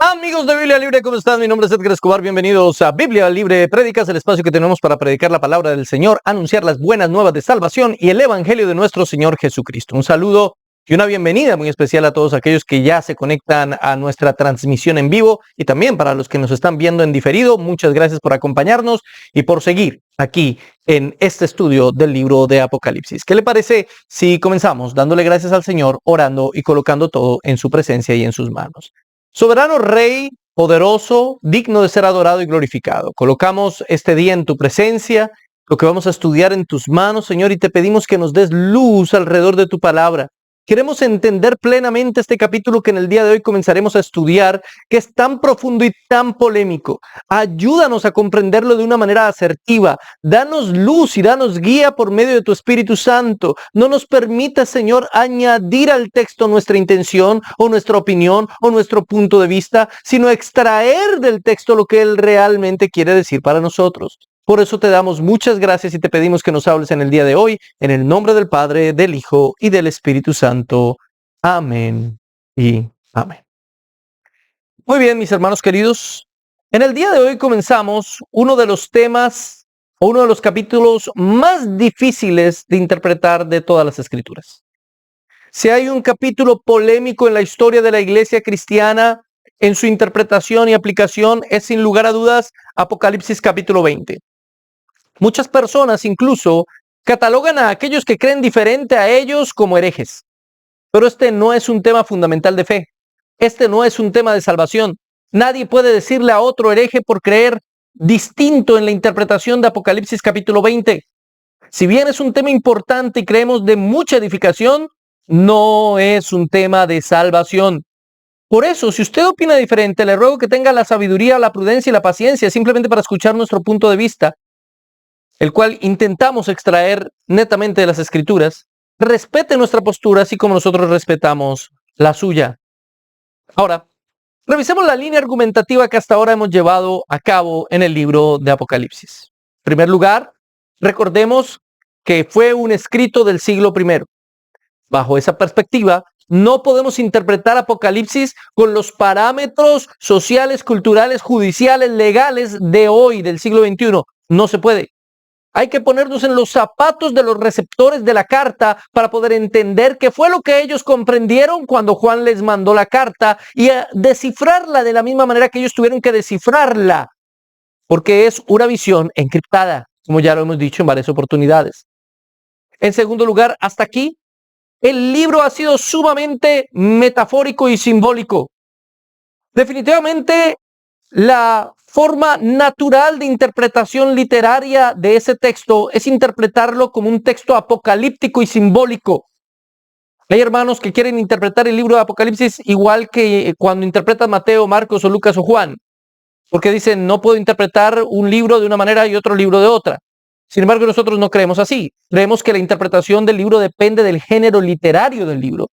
Amigos de Biblia Libre, ¿cómo están? Mi nombre es Edgar Escobar, bienvenidos a Biblia Libre Prédicas, el espacio que tenemos para predicar la palabra del Señor, anunciar las buenas nuevas de salvación y el evangelio de nuestro Señor Jesucristo. Un saludo y una bienvenida muy especial a todos aquellos que ya se conectan a nuestra transmisión en vivo y también para los que nos están viendo en diferido. Muchas gracias por acompañarnos y por seguir aquí en este estudio del libro de Apocalipsis. ¿Qué le parece si comenzamos dándole gracias al Señor, orando y colocando todo en su presencia y en sus manos? Soberano Rey, poderoso, digno de ser adorado y glorificado. Colocamos este día en tu presencia, lo que vamos a estudiar en tus manos, Señor, y te pedimos que nos des luz alrededor de tu palabra. Queremos entender plenamente este capítulo que en el día de hoy comenzaremos a estudiar, que es tan profundo y tan polémico. Ayúdanos a comprenderlo de una manera asertiva. Danos luz y danos guía por medio de tu Espíritu Santo. No nos permitas, Señor, añadir al texto nuestra intención o nuestra opinión o nuestro punto de vista, sino extraer del texto lo que Él realmente quiere decir para nosotros. Por eso te damos muchas gracias y te pedimos que nos hables en el día de hoy, en el nombre del Padre, del Hijo y del Espíritu Santo. Amén y amén. Muy bien, mis hermanos queridos. En el día de hoy comenzamos uno de los temas o uno de los capítulos más difíciles de interpretar de todas las Escrituras. Si hay un capítulo polémico en la historia de la iglesia cristiana, en su interpretación y aplicación, es sin lugar a dudas Apocalipsis capítulo 20. Muchas personas incluso catalogan a aquellos que creen diferente a ellos como herejes. Pero este no es un tema fundamental de fe. Este no es un tema de salvación. Nadie puede decirle a otro hereje por creer distinto en la interpretación de Apocalipsis capítulo 20. Si bien es un tema importante y creemos de mucha edificación, no es un tema de salvación. Por eso, si usted opina diferente, le ruego que tenga la sabiduría, la prudencia y la paciencia simplemente para escuchar nuestro punto de vista, el cual intentamos extraer netamente de las Escrituras. Respete nuestra postura así como nosotros respetamos la suya. Ahora, revisemos la línea argumentativa que hasta ahora hemos llevado a cabo en el libro de Apocalipsis. En primer lugar, recordemos que fue un escrito del siglo I. Bajo esa perspectiva, no podemos interpretar Apocalipsis con los parámetros sociales, culturales, judiciales, legales de hoy, del siglo XXI. No se puede. Hay que ponernos en los zapatos de los receptores de la carta para poder entender qué fue lo que ellos comprendieron cuando Juan les mandó la carta y descifrarla de la misma manera que ellos tuvieron que descifrarla, porque es una visión encriptada, como ya lo hemos dicho en varias oportunidades. En segundo lugar, hasta aquí, el libro ha sido sumamente metafórico y simbólico. Definitivamente, la forma natural de interpretación literaria de ese texto es interpretarlo como un texto apocalíptico y simbólico. Hay hermanos que quieren interpretar el libro de Apocalipsis igual que cuando interpretan Mateo, Marcos o Lucas o Juan, porque dicen no puedo interpretar un libro de una manera y otro libro de otra. Sin embargo, nosotros no creemos así. Creemos que la interpretación del libro depende del género literario del libro.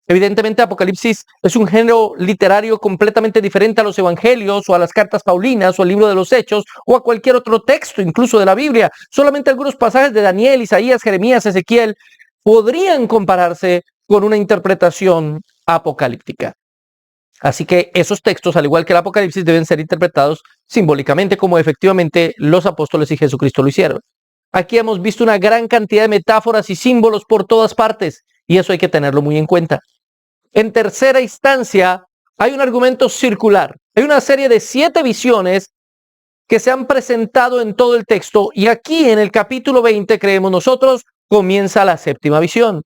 Evidentemente, Apocalipsis es un género literario completamente diferente a los evangelios o a las cartas paulinas o al libro de los Hechos o a cualquier otro texto, incluso de la Biblia. Solamente algunos pasajes de Daniel, Isaías, Jeremías, Ezequiel podrían compararse con una interpretación apocalíptica. Así que esos textos, al igual que el Apocalipsis, deben ser interpretados simbólicamente, como efectivamente los apóstoles y Jesucristo lo hicieron. Aquí hemos visto una gran cantidad de metáforas y símbolos por todas partes, y eso hay que tenerlo muy en cuenta. En tercera instancia, hay un argumento circular. Hay una serie de 7 visiones que se han presentado en todo el texto, y aquí en el capítulo 20, creemos nosotros, comienza la 7ª visión.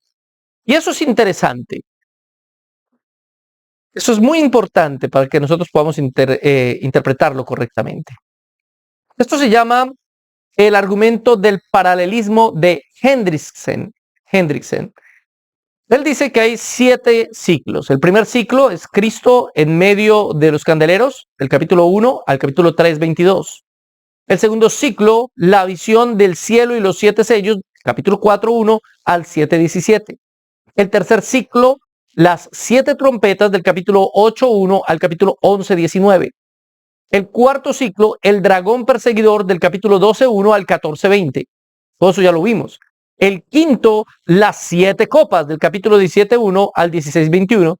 Y eso es interesante. Eso es muy importante para que nosotros podamos interpretarlo correctamente. Esto se llama el argumento del paralelismo de Hendrickson. Él dice que hay 7 ciclos. El primer ciclo es Cristo en medio de los candeleros, del capítulo 1 al capítulo 3:22. El segundo ciclo, la visión del cielo y los 7 sellos, capítulo 4:1 al 7:17. El tercer ciclo, las 7 trompetas del capítulo 8:1 al capítulo 11:19. El cuarto ciclo, el dragón perseguidor del capítulo 12:1 al 14:20. Todo eso ya lo vimos. El quinto, las 7 copas del capítulo 17:1 al 16:21.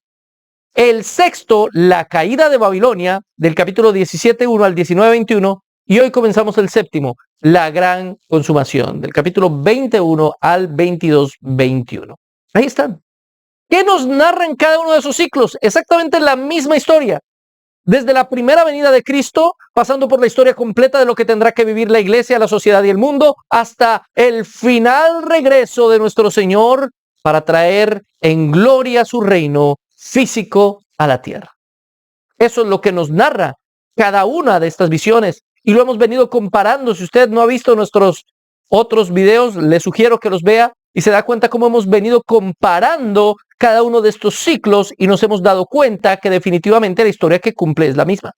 el sexto, la caída de Babilonia, del capítulo 17:1 al 19:21, y hoy comenzamos el séptimo, la gran consumación, del capítulo 21 al 22:21. Ahí están. ¿Qué nos narra en cada uno de esos ciclos? Exactamente la misma historia. Desde la primera venida de Cristo, pasando por la historia completa de lo que tendrá que vivir la iglesia, la sociedad y el mundo, hasta el final regreso de nuestro Señor para traer en gloria su reino físico a la tierra. Eso es lo que nos narra cada una de estas visiones y lo hemos venido comparando. Si usted no ha visto nuestros otros videos, le sugiero que los vea y se da cuenta cómo hemos venido comparando cada uno de estos ciclos y nos hemos dado cuenta que definitivamente la historia que cumple es la misma.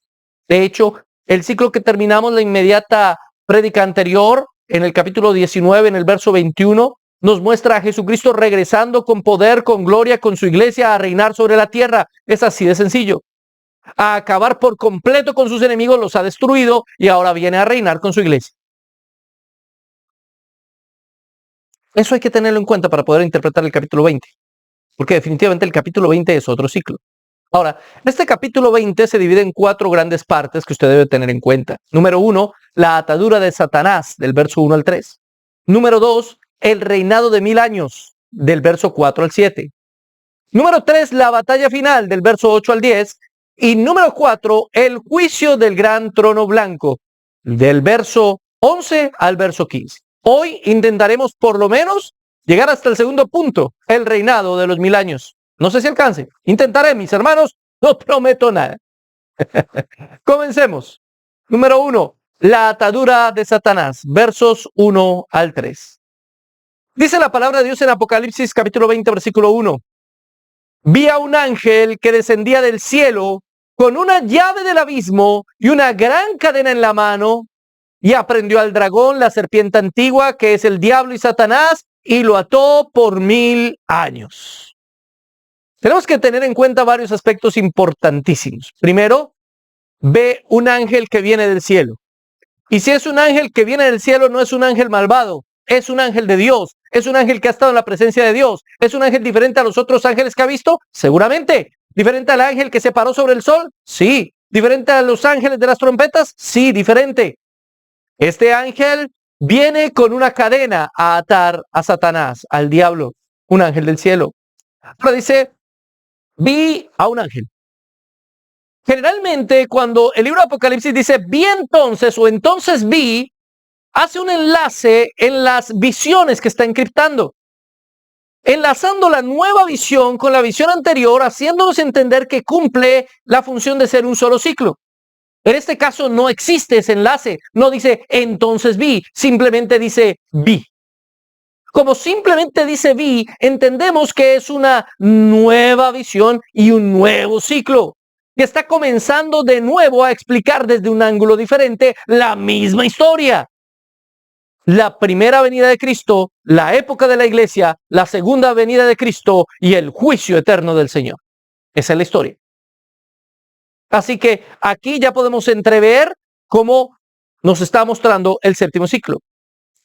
De hecho, el ciclo que terminamos, la inmediata prédica anterior, en el capítulo 19, en el verso 21, nos muestra a Jesucristo regresando con poder, con gloria, con su iglesia a reinar sobre la tierra. Es así de sencillo. A acabar por completo con sus enemigos, los ha destruido y ahora viene a reinar con su iglesia. Eso hay que tenerlo en cuenta para poder interpretar el capítulo 20, porque definitivamente el capítulo 20 es otro ciclo. Ahora, este capítulo 20 se divide en 4 grandes partes que usted debe tener en cuenta. Número 1, la atadura de Satanás, del verso 1 al 3. Número 2, el reinado de 1000 años, del verso 4 al 7. Número 3, la batalla final, del verso 8 al 10. Y número 4, el juicio del gran trono blanco, del verso 11 al verso 15. Hoy intentaremos por lo menos llegar hasta el segundo punto, el reinado de los 1000 años. No sé si alcance. Intentaré, mis hermanos, no prometo nada. Comencemos. Número 1, la atadura de Satanás, versos 1 al 3. Dice la palabra de Dios en Apocalipsis capítulo 20, versículo 1. Vi a un ángel que descendía del cielo con una llave del abismo y una gran cadena en la mano, y aprendió al dragón, la serpiente antigua, que es el diablo y Satanás, y lo ató por 1000 años. Tenemos que tener en cuenta varios aspectos importantísimos. Primero, ve un ángel que viene del cielo. Y si es un ángel que viene del cielo, no es un ángel malvado, es un ángel de Dios, es un ángel que ha estado en la presencia de Dios, es un ángel diferente a los otros ángeles que ha visto, seguramente. ¿Diferente al ángel que se paró sobre el sol? Sí. ¿Diferente a los ángeles de las trompetas? Sí, diferente. Este ángel viene con una cadena a atar a Satanás, al diablo, un ángel del cielo. Ahora dice, vi a un ángel. Generalmente cuando el libro de Apocalipsis dice vi entonces o entonces vi, hace un enlace en las visiones que está encriptando, enlazando la nueva visión con la visión anterior, haciéndonos entender que cumple la función de ser un solo ciclo. En este caso no existe ese enlace, no dice entonces vi, simplemente dice vi. Como simplemente dice vi, entendemos que es una nueva visión y un nuevo ciclo, que está comenzando de nuevo a explicar desde un ángulo diferente la misma historia. La primera venida de Cristo, la época de la iglesia, la segunda venida de Cristo y el juicio eterno del Señor. Esa es la historia. Así que aquí ya podemos entrever cómo nos está mostrando el séptimo ciclo.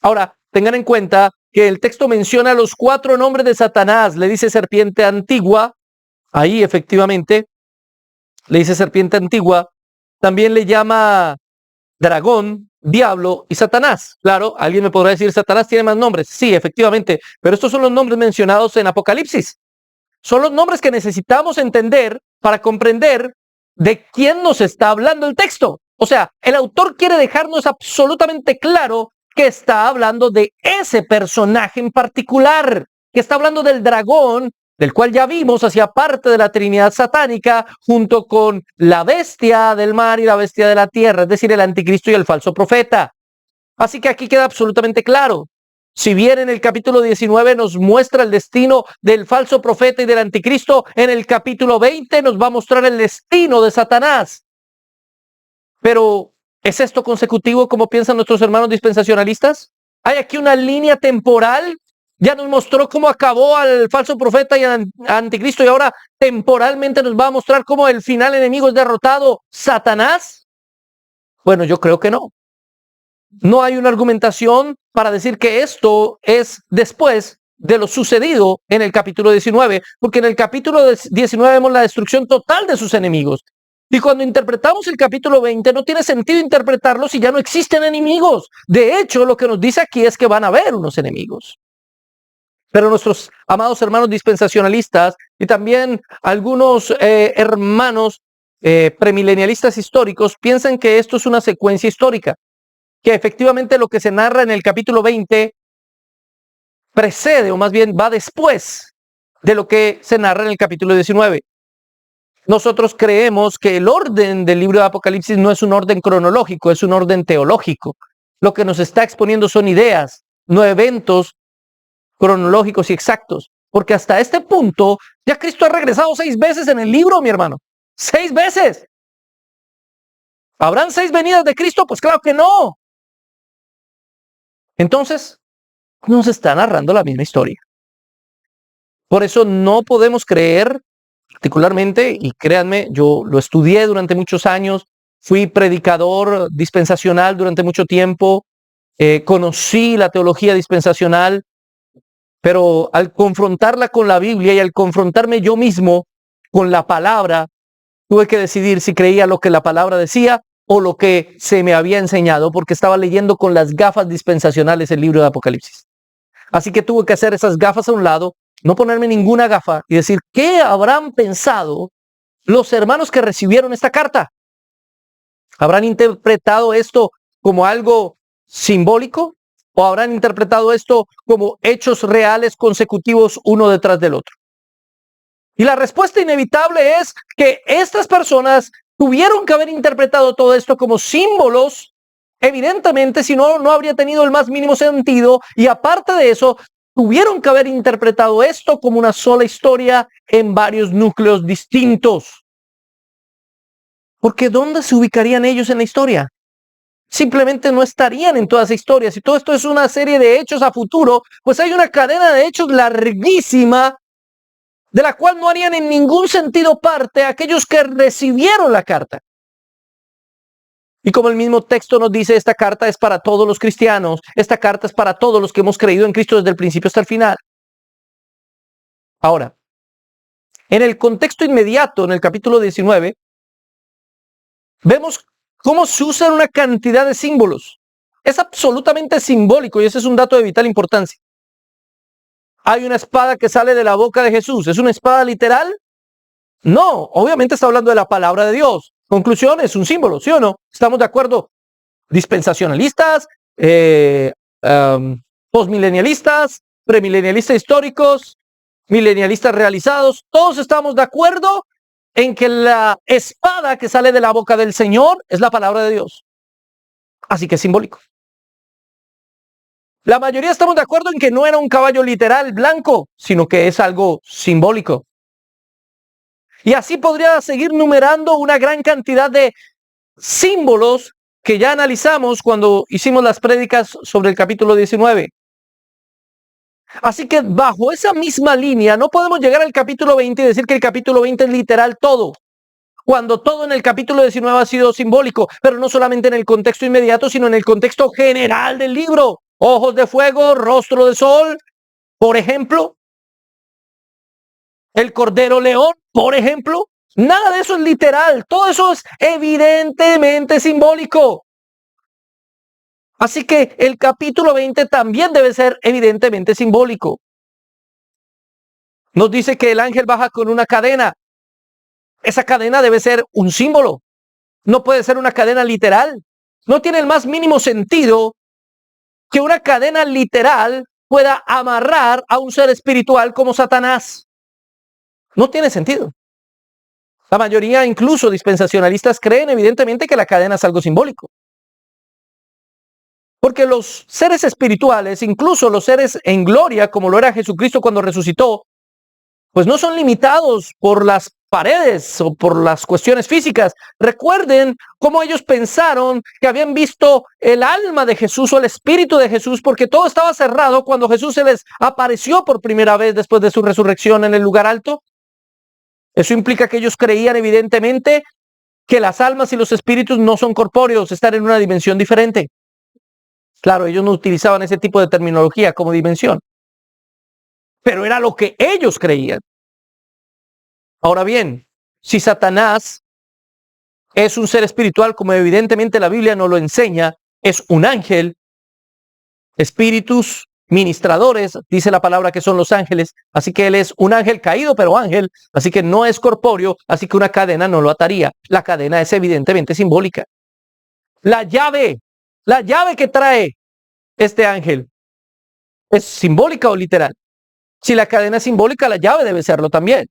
Ahora, tengan en cuenta que el texto menciona los 4 nombres de Satanás. Le dice serpiente antigua, ahí efectivamente, le dice serpiente antigua. También le llama dragón, diablo y Satanás. Claro, alguien me podrá decir, Satanás tiene más nombres. Sí, efectivamente, pero estos son los nombres mencionados en Apocalipsis. Son los nombres que necesitamos entender para comprender de quién nos está hablando el texto. O sea, el autor quiere dejarnos absolutamente claro que está hablando de ese personaje en particular, que está hablando del dragón, del cual ya vimos hacía parte de la Trinidad satánica, junto con la bestia del mar y la bestia de la tierra, es decir, el anticristo y el falso profeta. Así que aquí queda absolutamente claro. Si bien en el capítulo 19 nos muestra el destino del falso profeta y del anticristo, en el capítulo 20 nos va a mostrar el destino de Satanás. Pero, ¿es esto consecutivo como piensan nuestros hermanos dispensacionalistas? ¿Hay aquí una línea temporal? Ya nos mostró cómo acabó al falso profeta y al anticristo y ahora temporalmente nos va a mostrar cómo el final enemigo es derrotado, Satanás. Bueno, yo creo que no. No hay una argumentación para decir que esto es después de lo sucedido en el capítulo 19, porque en el capítulo 19 vemos la destrucción total de sus enemigos. Y cuando interpretamos el capítulo 20, no tiene sentido interpretarlo si ya no existen enemigos. De hecho, lo que nos dice aquí es que van a haber unos enemigos. Pero nuestros amados hermanos dispensacionalistas y también algunos hermanos premilenialistas históricos piensan que esto es una secuencia histórica, que efectivamente lo que se narra en el capítulo 20 precede, o más bien va después de lo que se narra en el capítulo 19. Nosotros creemos que el orden del libro de Apocalipsis no es un orden cronológico, es un orden teológico. Lo que nos está exponiendo son ideas, no eventos cronológicos y exactos. Porque hasta este punto, ya Cristo ha regresado 6 veces en el libro, mi hermano. 6 veces. ¿Habrán 6 venidas de Cristo? Pues claro que no. Entonces, nos está narrando la misma historia. Por eso no podemos creer, particularmente, y créanme, yo lo estudié durante muchos años, fui predicador dispensacional durante mucho tiempo, conocí la teología dispensacional, pero al confrontarla con la Biblia y al confrontarme yo mismo con la palabra, tuve que decidir si creía lo que la palabra decía o lo que se me había enseñado, porque estaba leyendo con las gafas dispensacionales el libro de Apocalipsis. Así que tuve que hacer esas gafas a un lado, no ponerme ninguna gafa y decir, ¿qué habrán pensado los hermanos que recibieron esta carta? ¿Habrán interpretado esto como algo simbólico o habrán interpretado esto como hechos reales consecutivos uno detrás del otro? Y la respuesta inevitable es que estas personas tuvieron que haber interpretado todo esto como símbolos. Evidentemente, si no, no habría tenido el más mínimo sentido. Y aparte de eso, tuvieron que haber interpretado esto como una sola historia en varios núcleos distintos. Porque ¿dónde se ubicarían ellos en la historia? Simplemente no estarían en toda esa historia. Si todo esto es una serie de hechos a futuro, pues hay una cadena de hechos larguísima de la cual no harían en ningún sentido parte aquellos que recibieron la carta. Y como el mismo texto nos dice, esta carta es para todos los cristianos, esta carta es para todos los que hemos creído en Cristo desde el principio hasta el final. Ahora, en el contexto inmediato, en el capítulo 19, vemos cómo se usan una cantidad de símbolos. Es absolutamente simbólico y ese es un dato de vital importancia. Hay una espada que sale de la boca de Jesús. ¿Es una espada literal? No, obviamente está hablando de la palabra de Dios. Conclusión, es un símbolo, ¿sí o no? ¿Estamos de acuerdo? Dispensacionalistas, postmilenialistas, premilenialistas históricos, milenialistas realizados, todos estamos de acuerdo en que la espada que sale de la boca del Señor es la palabra de Dios. Así que es simbólico. La mayoría estamos de acuerdo en que no era un caballo literal blanco, sino que es algo simbólico. Y así podría seguir numerando una gran cantidad de símbolos que ya analizamos cuando hicimos las prédicas sobre el capítulo 19. Así que bajo esa misma línea no podemos llegar al capítulo 20 y decir que el capítulo 20 es literal todo, cuando todo en el capítulo 19 ha sido simbólico, pero no solamente en el contexto inmediato, sino en el contexto general del libro. Ojos de fuego, rostro de sol, por ejemplo. El cordero león, por ejemplo. Nada de eso es literal, todo eso es evidentemente simbólico. Así que el capítulo 20 también debe ser evidentemente simbólico. Nos dice que el ángel baja con una cadena. Esa cadena debe ser un símbolo. No puede ser una cadena literal. No tiene el más mínimo sentido que una cadena literal pueda amarrar a un ser espiritual como Satanás. No tiene sentido. La mayoría, incluso dispensacionalistas, creen evidentemente que la cadena es algo simbólico. Porque los seres espirituales, incluso los seres en gloria, como lo era Jesucristo cuando resucitó, pues no son limitados por las paredes o por las cuestiones físicas. Recuerden cómo ellos pensaron que habían visto el alma de Jesús o el espíritu de Jesús, porque todo estaba cerrado cuando Jesús se les apareció por primera vez después de su resurrección en el lugar alto. Eso implica que ellos creían evidentemente que las almas y los espíritus no son corpóreos, están en una dimensión diferente. Claro, ellos no utilizaban ese tipo de terminología como dimensión. pero era lo que ellos creían. Ahora bien, si Satanás es un ser espiritual, como evidentemente la Biblia nos lo enseña, es un ángel, espíritus ministradores, dice la palabra que son los ángeles, así que él es un ángel caído, pero ángel, así que no es corpóreo, así que una cadena no lo ataría. La cadena es evidentemente simbólica. La llave que trae este ángel, ¿es simbólica o literal? Si la cadena es simbólica, la llave debe serlo también.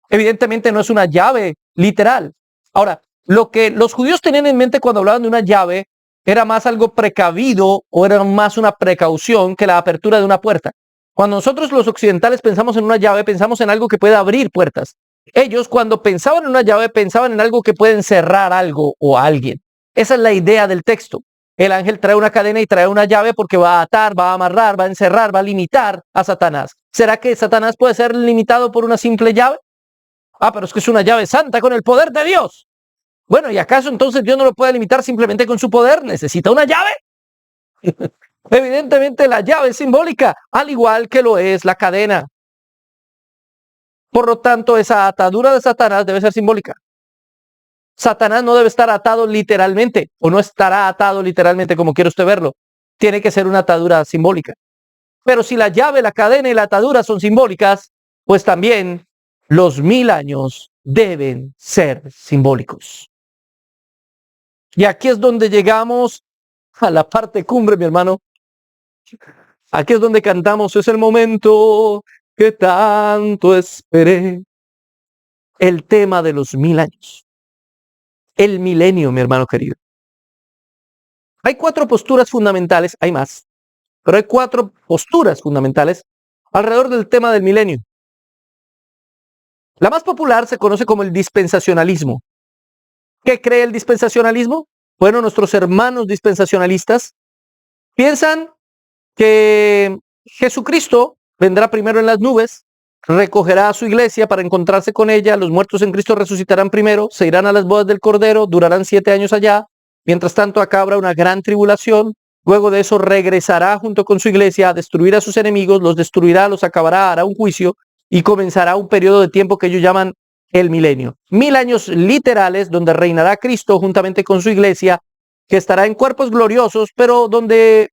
Evidentemente no es una llave literal. Ahora, lo que los judíos tenían en mente cuando hablaban de una llave era más algo precavido o era más una precaución que la apertura de una puerta. Cuando nosotros los occidentales pensamos en una llave, pensamos en algo que puede abrir puertas. Ellos cuando pensaban en una llave, pensaban en algo que puede encerrar algo o a alguien. Esa es la idea del texto. El ángel trae una cadena y trae una llave porque va a atar, va a amarrar, va a encerrar, va a limitar a Satanás. ¿Será que Satanás puede ser limitado por una simple llave? Ah, pero es que es una llave santa con el poder de Dios. Bueno, ¿y acaso entonces Dios no lo puede limitar simplemente con su poder? ¿Necesita una llave? Evidentemente la llave es simbólica, al igual que lo es la cadena. Por lo tanto, esa atadura de Satanás debe ser simbólica. Satanás no debe estar atado literalmente, o no estará atado literalmente como quiere usted verlo. Tiene que ser una atadura simbólica. Pero si la llave, la cadena y la atadura son simbólicas, pues también los 1000 años deben ser simbólicos. Y aquí es donde llegamos a la parte cumbre, mi hermano. Aquí es donde cantamos, es el momento que tanto esperé. El tema de los 1000 años. El milenio, mi hermano querido. Hay 4 posturas fundamentales, hay más, pero hay 4 posturas fundamentales alrededor del tema del milenio. La más popular se conoce como el dispensacionalismo. ¿Qué cree el dispensacionalismo? Bueno, nuestros hermanos dispensacionalistas piensan que Jesucristo vendrá primero en las nubes, recogerá a su iglesia para encontrarse con ella, los muertos en Cristo resucitarán primero, se irán a las bodas del Cordero, durarán 7 años allá, mientras tanto acá habrá una gran tribulación, luego de eso regresará junto con su iglesia a destruir a sus enemigos, los destruirá, los acabará, hará un juicio y comenzará un periodo de tiempo que ellos llaman el milenio. 1000 años literales donde reinará Cristo juntamente con su iglesia, que estará en cuerpos gloriosos, pero donde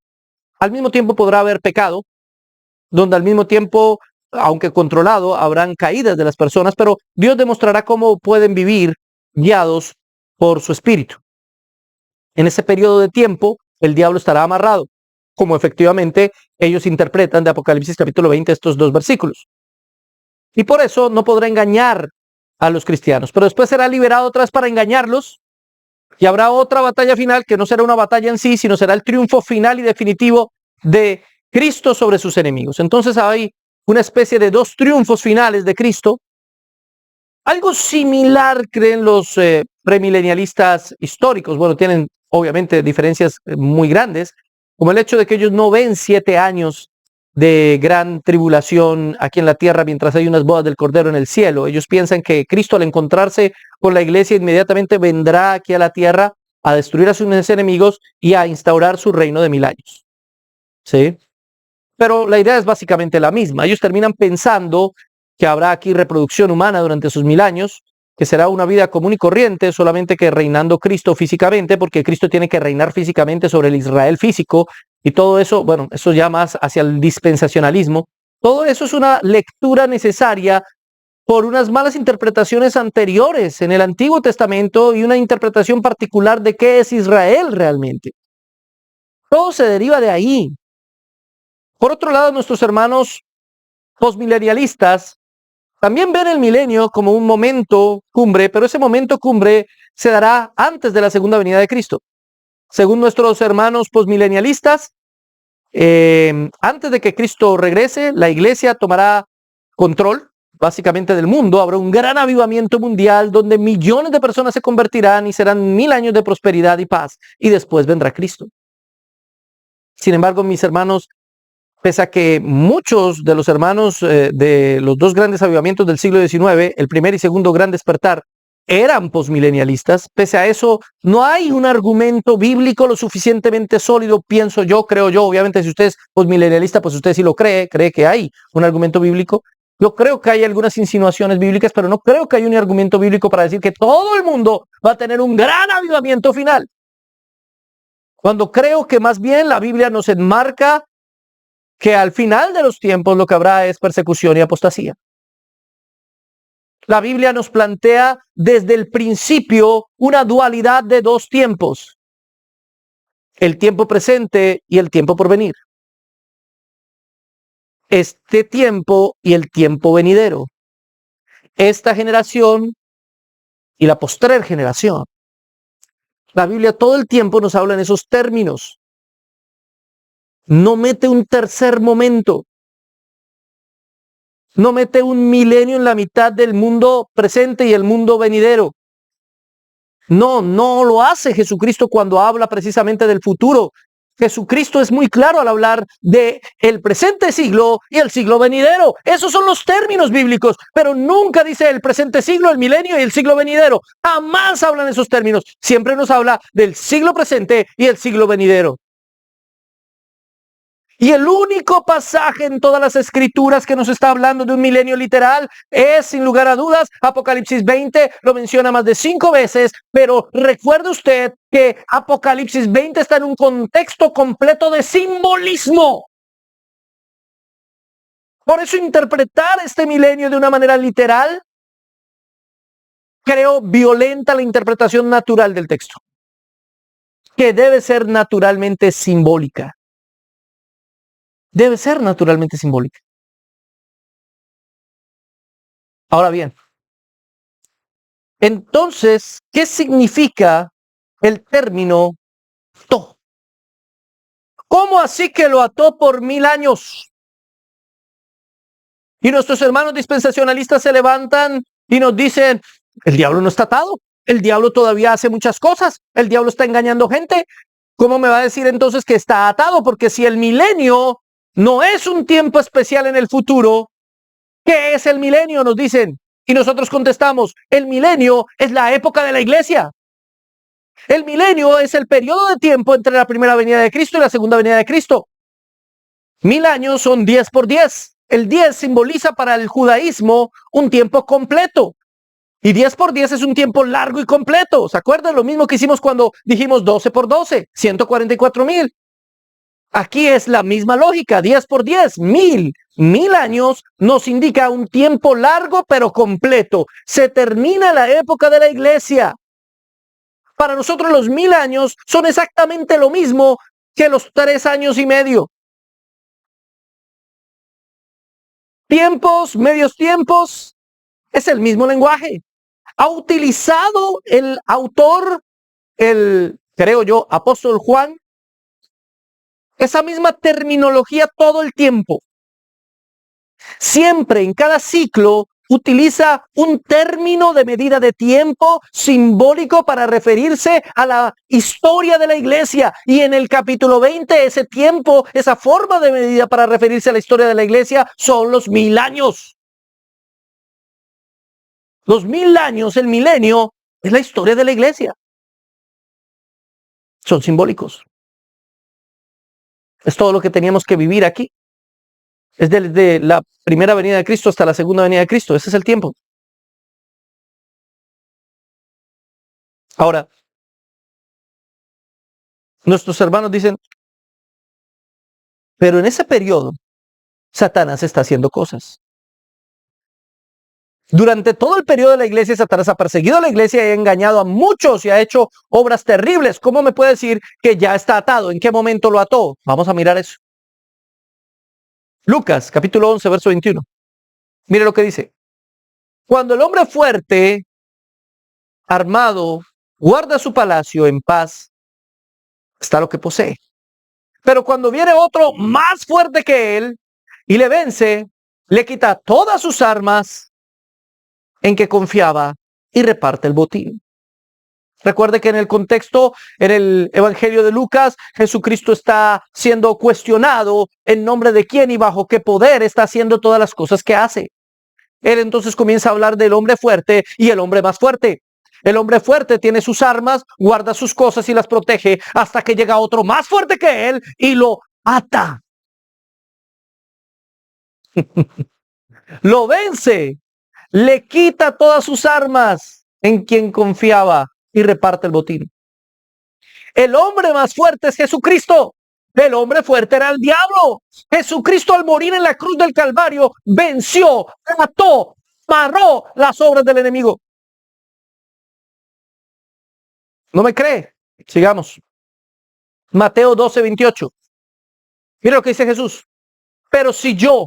al mismo tiempo podrá haber pecado, donde al mismo tiempo, aunque controlado, habrán caídas de las personas, pero Dios demostrará cómo pueden vivir guiados por su espíritu. En ese periodo de tiempo, el diablo estará amarrado, como efectivamente ellos interpretan de Apocalipsis capítulo 20 estos 2 versículos. Y por eso no podrá engañar a los cristianos, pero después será liberado otra vez para engañarlos y habrá otra batalla final que no será una batalla en sí, sino será el triunfo final y definitivo de Cristo sobre sus enemigos. Entonces hay una especie de 2 triunfos finales de Cristo. Algo similar creen los premilenialistas históricos. Bueno, tienen obviamente diferencias muy grandes, como el hecho de que ellos no ven 7 años de gran tribulación aquí en la tierra mientras hay unas bodas del Cordero en el cielo. Ellos piensan que Cristo, al encontrarse con la iglesia, inmediatamente vendrá aquí a la tierra a destruir a sus enemigos y a instaurar su reino de 1000 años. ¿Sí? Pero la idea es básicamente la misma. Ellos terminan pensando que habrá aquí reproducción humana durante sus 1000 años, que será una vida común y corriente, solamente que reinando Cristo físicamente, porque Cristo tiene que reinar físicamente sobre el Israel físico, y todo eso, bueno, eso ya más hacia el dispensacionalismo. Todo eso es una lectura necesaria por unas malas interpretaciones anteriores en el Antiguo Testamento y una interpretación particular de qué es Israel realmente. Todo se deriva de ahí. Por otro lado, nuestros hermanos postmilenialistas también ven el milenio como un momento cumbre, pero ese momento cumbre se dará antes de la segunda venida de Cristo. Según nuestros hermanos postmilenialistas, antes de que Cristo regrese, la iglesia tomará control básicamente del mundo. Habrá un gran avivamiento mundial donde millones de personas se convertirán y serán 1000 años de prosperidad y paz. Y después vendrá Cristo. Sin embargo, mis hermanos, pese a que muchos de los hermanos de los 2 grandes avivamientos del siglo XIX, el primer y segundo gran despertar, eran posmilenialistas. Pese a eso, no hay un argumento bíblico lo suficientemente sólido, pienso yo, creo yo. Obviamente, si usted es posmilenialista, pues usted sí lo cree que hay un argumento bíblico. Yo creo que hay algunas insinuaciones bíblicas, pero no creo que haya un argumento bíblico para decir que todo el mundo va a tener un gran avivamiento final. Cuando creo que más bien la Biblia nos enmarca que al final de los tiempos lo que habrá es persecución y apostasía. La Biblia nos plantea desde el principio una dualidad de dos tiempos: el tiempo presente y el tiempo por venir. Este tiempo y el tiempo venidero. Esta generación y la postrer generación. La Biblia todo el tiempo nos habla en esos términos. No mete un tercer momento. No mete un milenio en la mitad del mundo presente y el mundo venidero. No lo hace Jesucristo cuando habla precisamente del futuro. Jesucristo es muy claro al hablar de el presente siglo y el siglo venidero. Esos son los términos bíblicos, pero nunca dice el presente siglo, el milenio y el siglo venidero. Jamás hablan esos términos. Siempre nos habla del siglo presente y el siglo venidero. Y el único pasaje en todas las escrituras que nos está hablando de un milenio literal es, sin lugar a dudas, Apocalipsis 20, lo menciona más de 5 veces, pero recuerde usted que Apocalipsis 20 está en un contexto completo de simbolismo. Por eso interpretar este milenio de una manera literal, creo, violenta la interpretación natural del texto, que debe ser naturalmente simbólica. Debe ser naturalmente simbólica. Ahora bien, entonces, ¿qué significa el término ató? ¿Cómo así que lo ató por 1000 años? Y nuestros hermanos dispensacionalistas se levantan y nos dicen, el diablo no está atado, el diablo todavía hace muchas cosas, el diablo está engañando gente. ¿Cómo me va a decir entonces que está atado? Porque si el milenio no es un tiempo especial en el futuro, ¿qué es el milenio? Nos dicen. Y nosotros contestamos, el milenio es la época de la iglesia. El milenio es el periodo de tiempo entre la primera venida de Cristo y la segunda venida de Cristo. 1000 años son 10 por 10. El 10 simboliza para el judaísmo un tiempo completo. Y 10 por 10 es un tiempo largo y completo. ¿Se acuerdan? Lo mismo que hicimos cuando dijimos 12 por 12, 144,000. Aquí es la misma lógica, 10 por 10, 1000. 1000 años nos indica un tiempo largo pero completo. Se termina la época de la iglesia. Para nosotros los 1000 años son exactamente lo mismo que los 3 años y medio. Tiempos, medios tiempos, es el mismo lenguaje. Ha utilizado el autor, creo yo, apóstol Juan, esa misma terminología todo el tiempo. Siempre, en cada ciclo, utiliza un término de medida de tiempo simbólico para referirse a la historia de la iglesia. Y en el capítulo 20, ese tiempo, esa forma de medida para referirse a la historia de la iglesia son los 1000 años. Los 1000 años, el milenio, es la historia de la iglesia. Son simbólicos. Es todo lo que teníamos que vivir aquí. Es desde la primera venida de Cristo hasta la segunda venida de Cristo. Ese es el tiempo. Ahora, nuestros hermanos dicen, pero en ese periodo, Satanás está haciendo cosas. Durante todo el periodo de la iglesia, Satanás ha perseguido a la iglesia y ha engañado a muchos y ha hecho obras terribles. ¿Cómo me puede decir que ya está atado? ¿En qué momento lo ató? Vamos a mirar eso. Lucas, capítulo 11, verso 21. Mire lo que dice. Cuando el hombre fuerte, armado, guarda su palacio en paz, está lo que posee. Pero cuando viene otro más fuerte que él y le vence, le quita todas sus armas en que confiaba y reparte el botín. Recuerde que en el contexto, en el Evangelio de Lucas, Jesucristo está siendo cuestionado en nombre de quién y bajo qué poder está haciendo todas las cosas que hace. Él entonces comienza a hablar del hombre fuerte y el hombre más fuerte. El hombre fuerte tiene sus armas, guarda sus cosas y las protege hasta que llega otro más fuerte que él y lo ata. Lo vence, le quita todas sus armas en quien confiaba y reparte el botín. El hombre más fuerte es Jesucristo. El hombre fuerte era el diablo. Jesucristo, al morir en la cruz del Calvario, venció, mató, amarró las obras del enemigo. ¿No me cree? Sigamos. Mateo 12:28. Mira lo que dice Jesús. Pero si yo,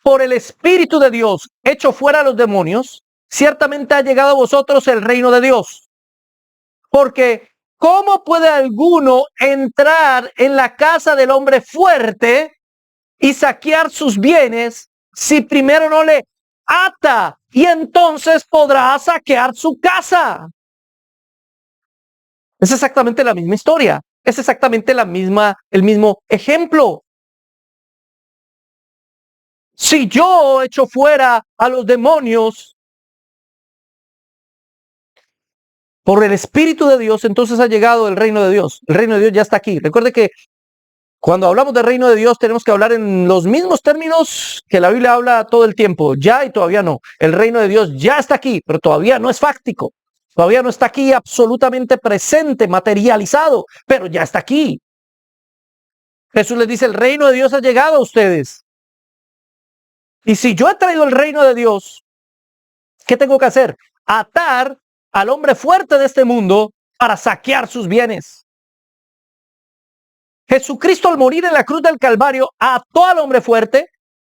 por el Espíritu de Dios, echo fuera a los demonios, ciertamente ha llegado a vosotros el reino de Dios. Porque ¿cómo puede alguno entrar en la casa del hombre fuerte y saquear sus bienes si primero no le ata? Y entonces podrá saquear su casa. Es exactamente la misma historia. Es exactamente el mismo ejemplo. Si yo echo fuera a los demonios por el Espíritu de Dios, entonces ha llegado el reino de Dios. El reino de Dios ya está aquí. Recuerde que cuando hablamos del reino de Dios tenemos que hablar en los mismos términos que la Biblia habla todo el tiempo. Ya y todavía no. El reino de Dios ya está aquí, pero todavía no es fáctico. Todavía no está aquí absolutamente presente, materializado, pero ya está aquí. Jesús les dice, el reino de Dios ha llegado a ustedes. Y si yo he traído el reino de Dios, ¿qué tengo que hacer? Atar al hombre fuerte de este mundo para saquear sus bienes. Jesucristo, al morir en la cruz del Calvario, ató al hombre fuerte,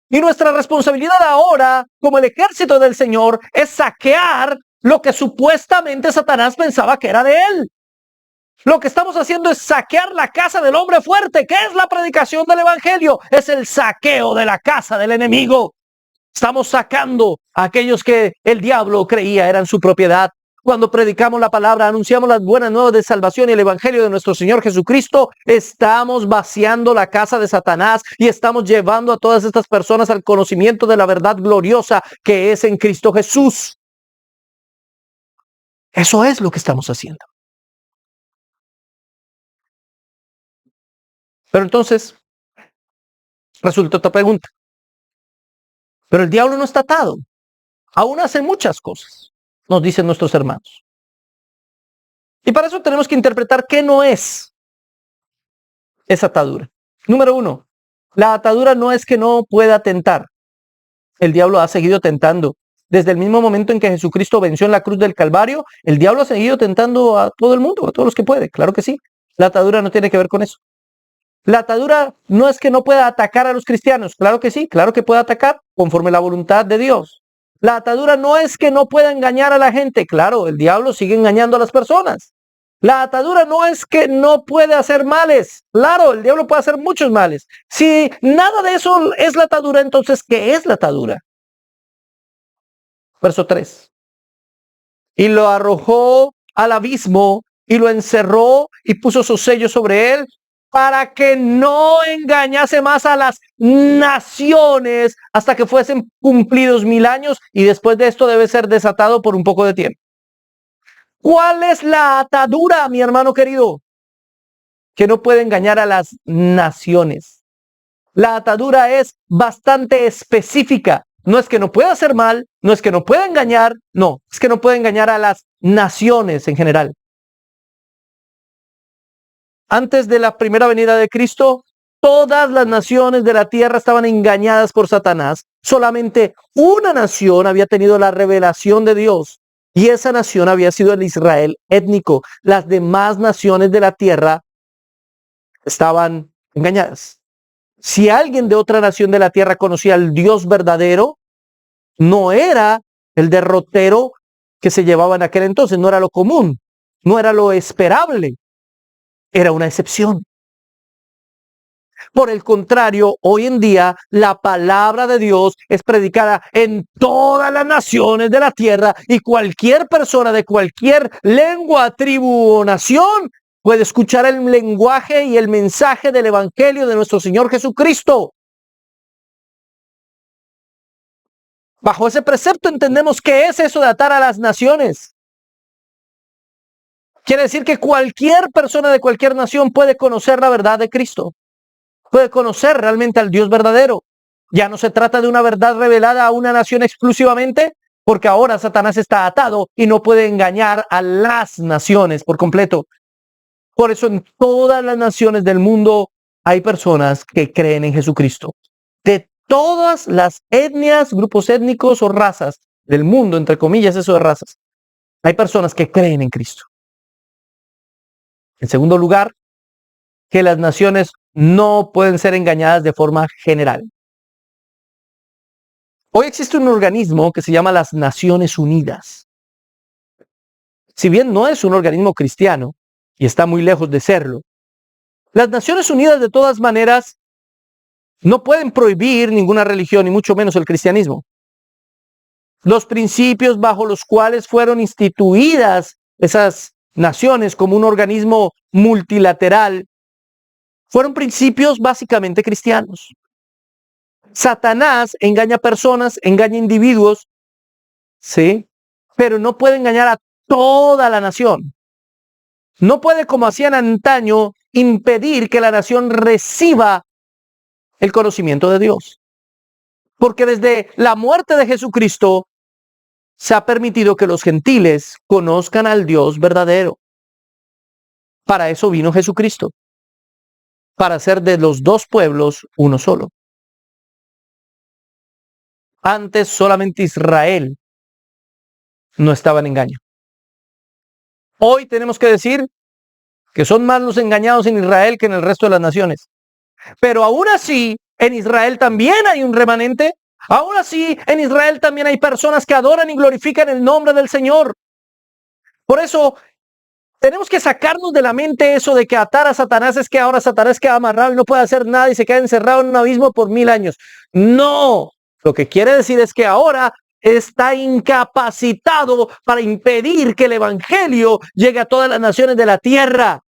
y nuestra responsabilidad ahora, como el ejército del Señor, es saquear lo que supuestamente Satanás pensaba que era de él. Lo que estamos haciendo es saquear la casa del hombre fuerte. ¿Qué es la predicación del evangelio? Es el saqueo de la casa del enemigo. Estamos sacando a aquellos que el diablo creía eran su propiedad. Cuando predicamos la palabra, anunciamos las buenas nuevas de salvación y el evangelio de nuestro Señor Jesucristo, estamos vaciando la casa de Satanás y estamos llevando a todas estas personas al conocimiento de la verdad gloriosa que es en Cristo Jesús. Eso es lo que estamos haciendo. Pero entonces, resulta otra pregunta. Pero el diablo no está atado. Aún hace muchas cosas, nos dicen nuestros hermanos. Y para eso tenemos que interpretar qué no es esa atadura. Número uno, la atadura no es que no pueda tentar. El diablo ha seguido tentando. Desde el mismo momento en que Jesucristo venció en la cruz del Calvario, el diablo ha seguido tentando a todo el mundo, a todos los que puede. Claro que sí. La atadura no tiene que ver con eso. La atadura no es que no pueda atacar a los cristianos. Claro que sí, claro que puede atacar conforme la voluntad de Dios. La atadura no es que no pueda engañar a la gente. Claro, el diablo sigue engañando a las personas. La atadura no es que no puede hacer males. Claro, el diablo puede hacer muchos males. Si nada de eso es la atadura, entonces, ¿qué es la atadura? Verso 3. Y lo arrojó al abismo y lo encerró y puso su sello sobre él para que no engañase más a las naciones hasta que fuesen cumplidos 1000 años, y después de esto debe ser desatado por un poco de tiempo. ¿Cuál es la atadura, mi hermano querido? Que no puede engañar a las naciones. La atadura es bastante específica. No es que no pueda hacer mal, no es que no pueda engañar, no, es que no puede engañar a las naciones en general. Antes de la primera venida de Cristo, todas las naciones de la tierra estaban engañadas por Satanás. Solamente una nación había tenido la revelación de Dios, y esa nación había sido el Israel étnico. Las demás naciones de la tierra estaban engañadas. Si alguien de otra nación de la tierra conocía al Dios verdadero, no era el derrotero que se llevaba en aquel entonces, no era lo común, no era lo esperable, era una excepción. Por el contrario, hoy en día la palabra de Dios es predicada en todas las naciones de la tierra, y cualquier persona de cualquier lengua, tribu o nación puede escuchar el lenguaje y el mensaje del evangelio de nuestro Señor Jesucristo. Bajo ese precepto entendemos qué es eso de atar a las naciones. Quiere decir que cualquier persona de cualquier nación puede conocer la verdad de Cristo, puede conocer realmente al Dios verdadero. Ya no se trata de una verdad revelada a una nación exclusivamente, porque ahora Satanás está atado y no puede engañar a las naciones por completo. Por eso en todas las naciones del mundo hay personas que creen en Jesucristo. De todas las etnias, grupos étnicos o razas del mundo, entre comillas, eso de razas, hay personas que creen en Cristo. En segundo lugar, que las naciones no pueden ser engañadas de forma general. Hoy existe un organismo que se llama las Naciones Unidas. Si bien no es un organismo cristiano, y está muy lejos de serlo, las Naciones Unidas de todas maneras no pueden prohibir ninguna religión, y mucho menos el cristianismo. Los principios bajo los cuales fueron instituidas esas naciones como un organismo multilateral fueron principios básicamente cristianos. Satanás engaña personas, engaña individuos, ¿sí? Pero no puede engañar a toda la nación. No puede, como hacían antaño, impedir que la nación reciba el conocimiento de Dios. Porque desde la muerte de Jesucristo se ha permitido que los gentiles conozcan al Dios verdadero. Para eso vino Jesucristo, para hacer de los dos pueblos uno solo. Antes solamente Israel no estaba en engaño. Hoy tenemos que decir que son más los engañados en Israel que en el resto de las naciones. Pero aún así, en Israel también hay un remanente. Aún así, en Israel también hay personas que adoran y glorifican el nombre del Señor. Por eso, tenemos que sacarnos de la mente eso de que atar a Satanás es que ahora Satanás queda amarrado y no puede hacer nada y se queda encerrado en un abismo por 1000 años. No, lo que quiere decir es que ahora está incapacitado para impedir que el evangelio llegue a todas las naciones de la tierra.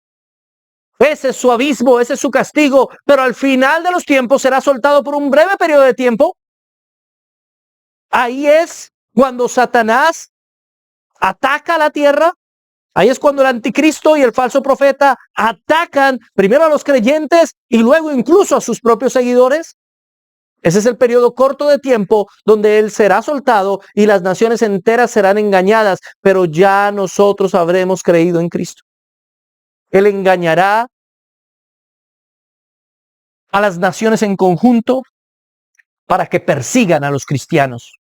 Ese es su abismo, ese es su castigo, pero al final de los tiempos será soltado por un breve periodo de tiempo. Ahí es cuando Satanás ataca a la tierra. Ahí es cuando el anticristo y el falso profeta atacan primero a los creyentes y luego incluso a sus propios seguidores. Ese es el periodo corto de tiempo donde él será soltado y las naciones enteras serán engañadas, pero ya nosotros habremos creído en Cristo. Él engañará a las naciones en conjunto para que persigan a los cristianos.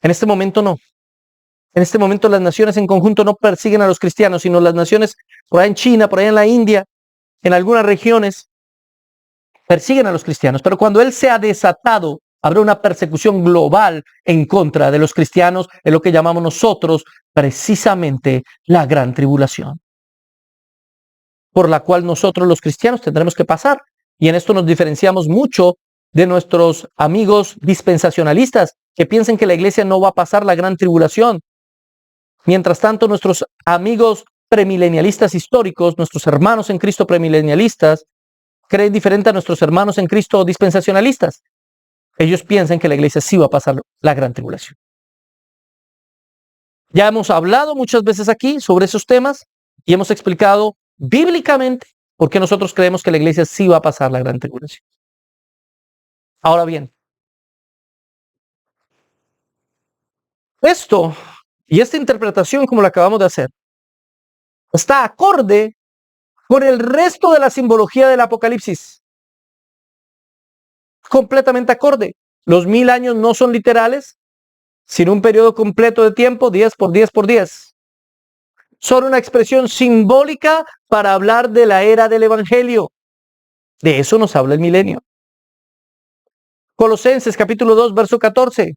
En este momento no. En este momento las naciones en conjunto no persiguen a los cristianos, sino las naciones por ahí en China, por ahí en la India, en algunas regiones, persiguen a los cristianos. Pero cuando él sea desatado, habrá una persecución global en contra de los cristianos, en lo que llamamos nosotros precisamente la gran tribulación, por la cual nosotros los cristianos tendremos que pasar. Y en esto nos diferenciamos mucho de nuestros amigos dispensacionalistas que piensan que la iglesia no va a pasar la gran tribulación. Mientras tanto, nuestros amigos premilenialistas históricos, nuestros hermanos en Cristo premilenialistas, creen diferente a nuestros hermanos en Cristo dispensacionalistas. Ellos piensan que la iglesia sí va a pasar la gran tribulación. Ya hemos hablado muchas veces aquí sobre esos temas y hemos explicado bíblicamente por qué nosotros creemos que la iglesia sí va a pasar la gran tribulación. Ahora bien, esto y esta interpretación como la acabamos de hacer está acorde con el resto de la simbología del Apocalipsis. Completamente acorde. Los 1000 años no son literales, sino un periodo completo de tiempo, 10 por 10 por 10. Son una expresión simbólica para hablar de la era del Evangelio. De eso nos habla el milenio. Colosenses capítulo 2, verso 14.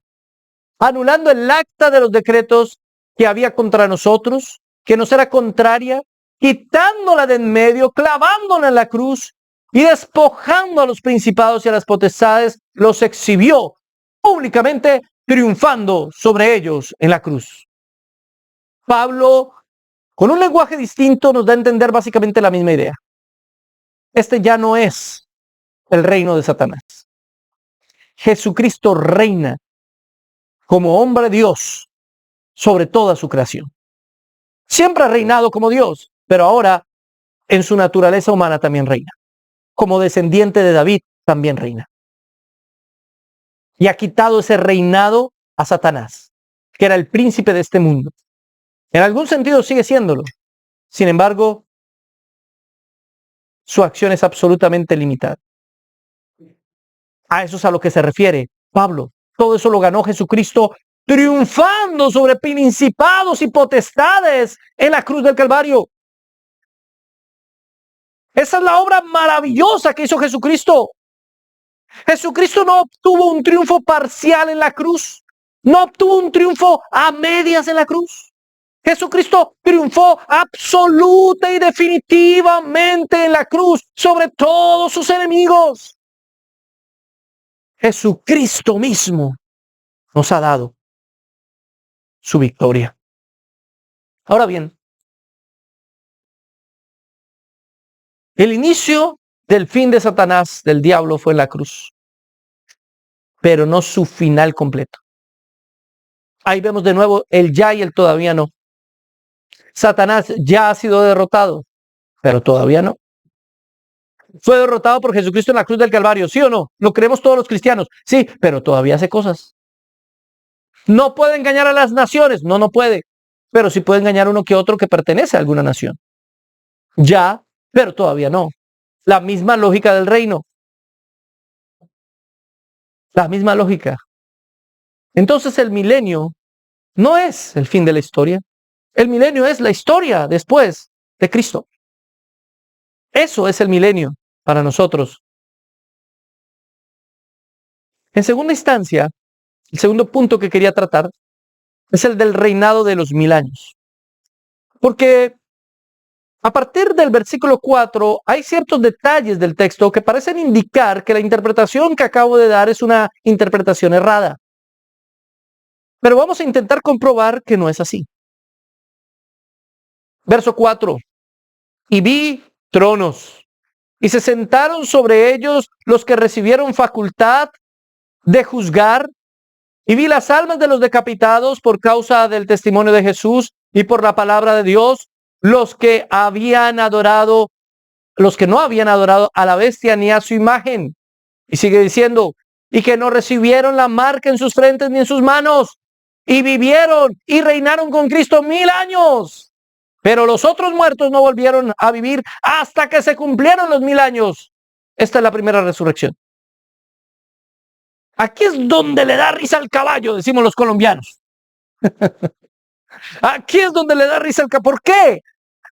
Anulando el acta de los decretos que había contra nosotros, que nos era contraria, quitándola de en medio, clavándola en la cruz y despojando a los principados y a las potestades, los exhibió públicamente, triunfando sobre ellos en la cruz. Pablo, con un lenguaje distinto, nos da a entender básicamente la misma idea. Este ya no es el reino de Satanás. Jesucristo reina como hombre Dios sobre toda su creación. Siempre ha reinado como Dios, pero ahora en su naturaleza humana también reina. Como descendiente de David también reina. Y ha quitado ese reinado a Satanás, que era el príncipe de este mundo. En algún sentido sigue siéndolo. Sin embargo, su acción es absolutamente limitada. A eso es a lo que se refiere Pablo. Todo eso lo ganó Jesucristo triunfando sobre principados y potestades en la cruz del Calvario. Esa es la obra maravillosa que hizo Jesucristo. Jesucristo no obtuvo un triunfo parcial en la cruz. No obtuvo un triunfo a medias en la cruz. Jesucristo triunfó absoluta y definitivamente en la cruz sobre todos sus enemigos. Jesucristo mismo nos ha dado su victoria. Ahora bien, el inicio del fin de Satanás, del diablo, fue en la cruz, pero no su final completo. Ahí vemos de nuevo el ya y el todavía no. Satanás ya ha sido derrotado, pero todavía no. Fue derrotado por Jesucristo en la cruz del Calvario, ¿sí o no? Lo creemos todos los cristianos, sí, pero todavía hace cosas. No puede engañar a las naciones, no puede, pero sí puede engañar uno que otro que pertenece a alguna nación. Ya, pero todavía no. La misma lógica del reino. La misma lógica. Entonces el milenio no es el fin de la historia. El milenio es la historia después de Cristo. Eso es el milenio para nosotros. En segunda instancia, el segundo punto que quería tratar es el del reinado de los 1000 años. Porque a partir del versículo 4 hay ciertos detalles del texto que parecen indicar que la interpretación que acabo de dar es una interpretación errada. Pero vamos a intentar comprobar que no es así. Verso 4. Y vi tronos, y se sentaron sobre ellos los que recibieron facultad de juzgar, y vi las almas de los decapitados por causa del testimonio de Jesús y por la palabra de Dios, los que no habían adorado a la bestia ni a su imagen. Y sigue diciendo, y que no recibieron la marca en sus frentes ni en sus manos, y vivieron y reinaron con Cristo 1000 años. Pero los otros muertos no volvieron a vivir hasta que se cumplieron los 1000 años. Esta es la primera resurrección. Aquí es donde le da risa al caballo, decimos los colombianos. Aquí es donde le da risa al caballo. ¿Por qué?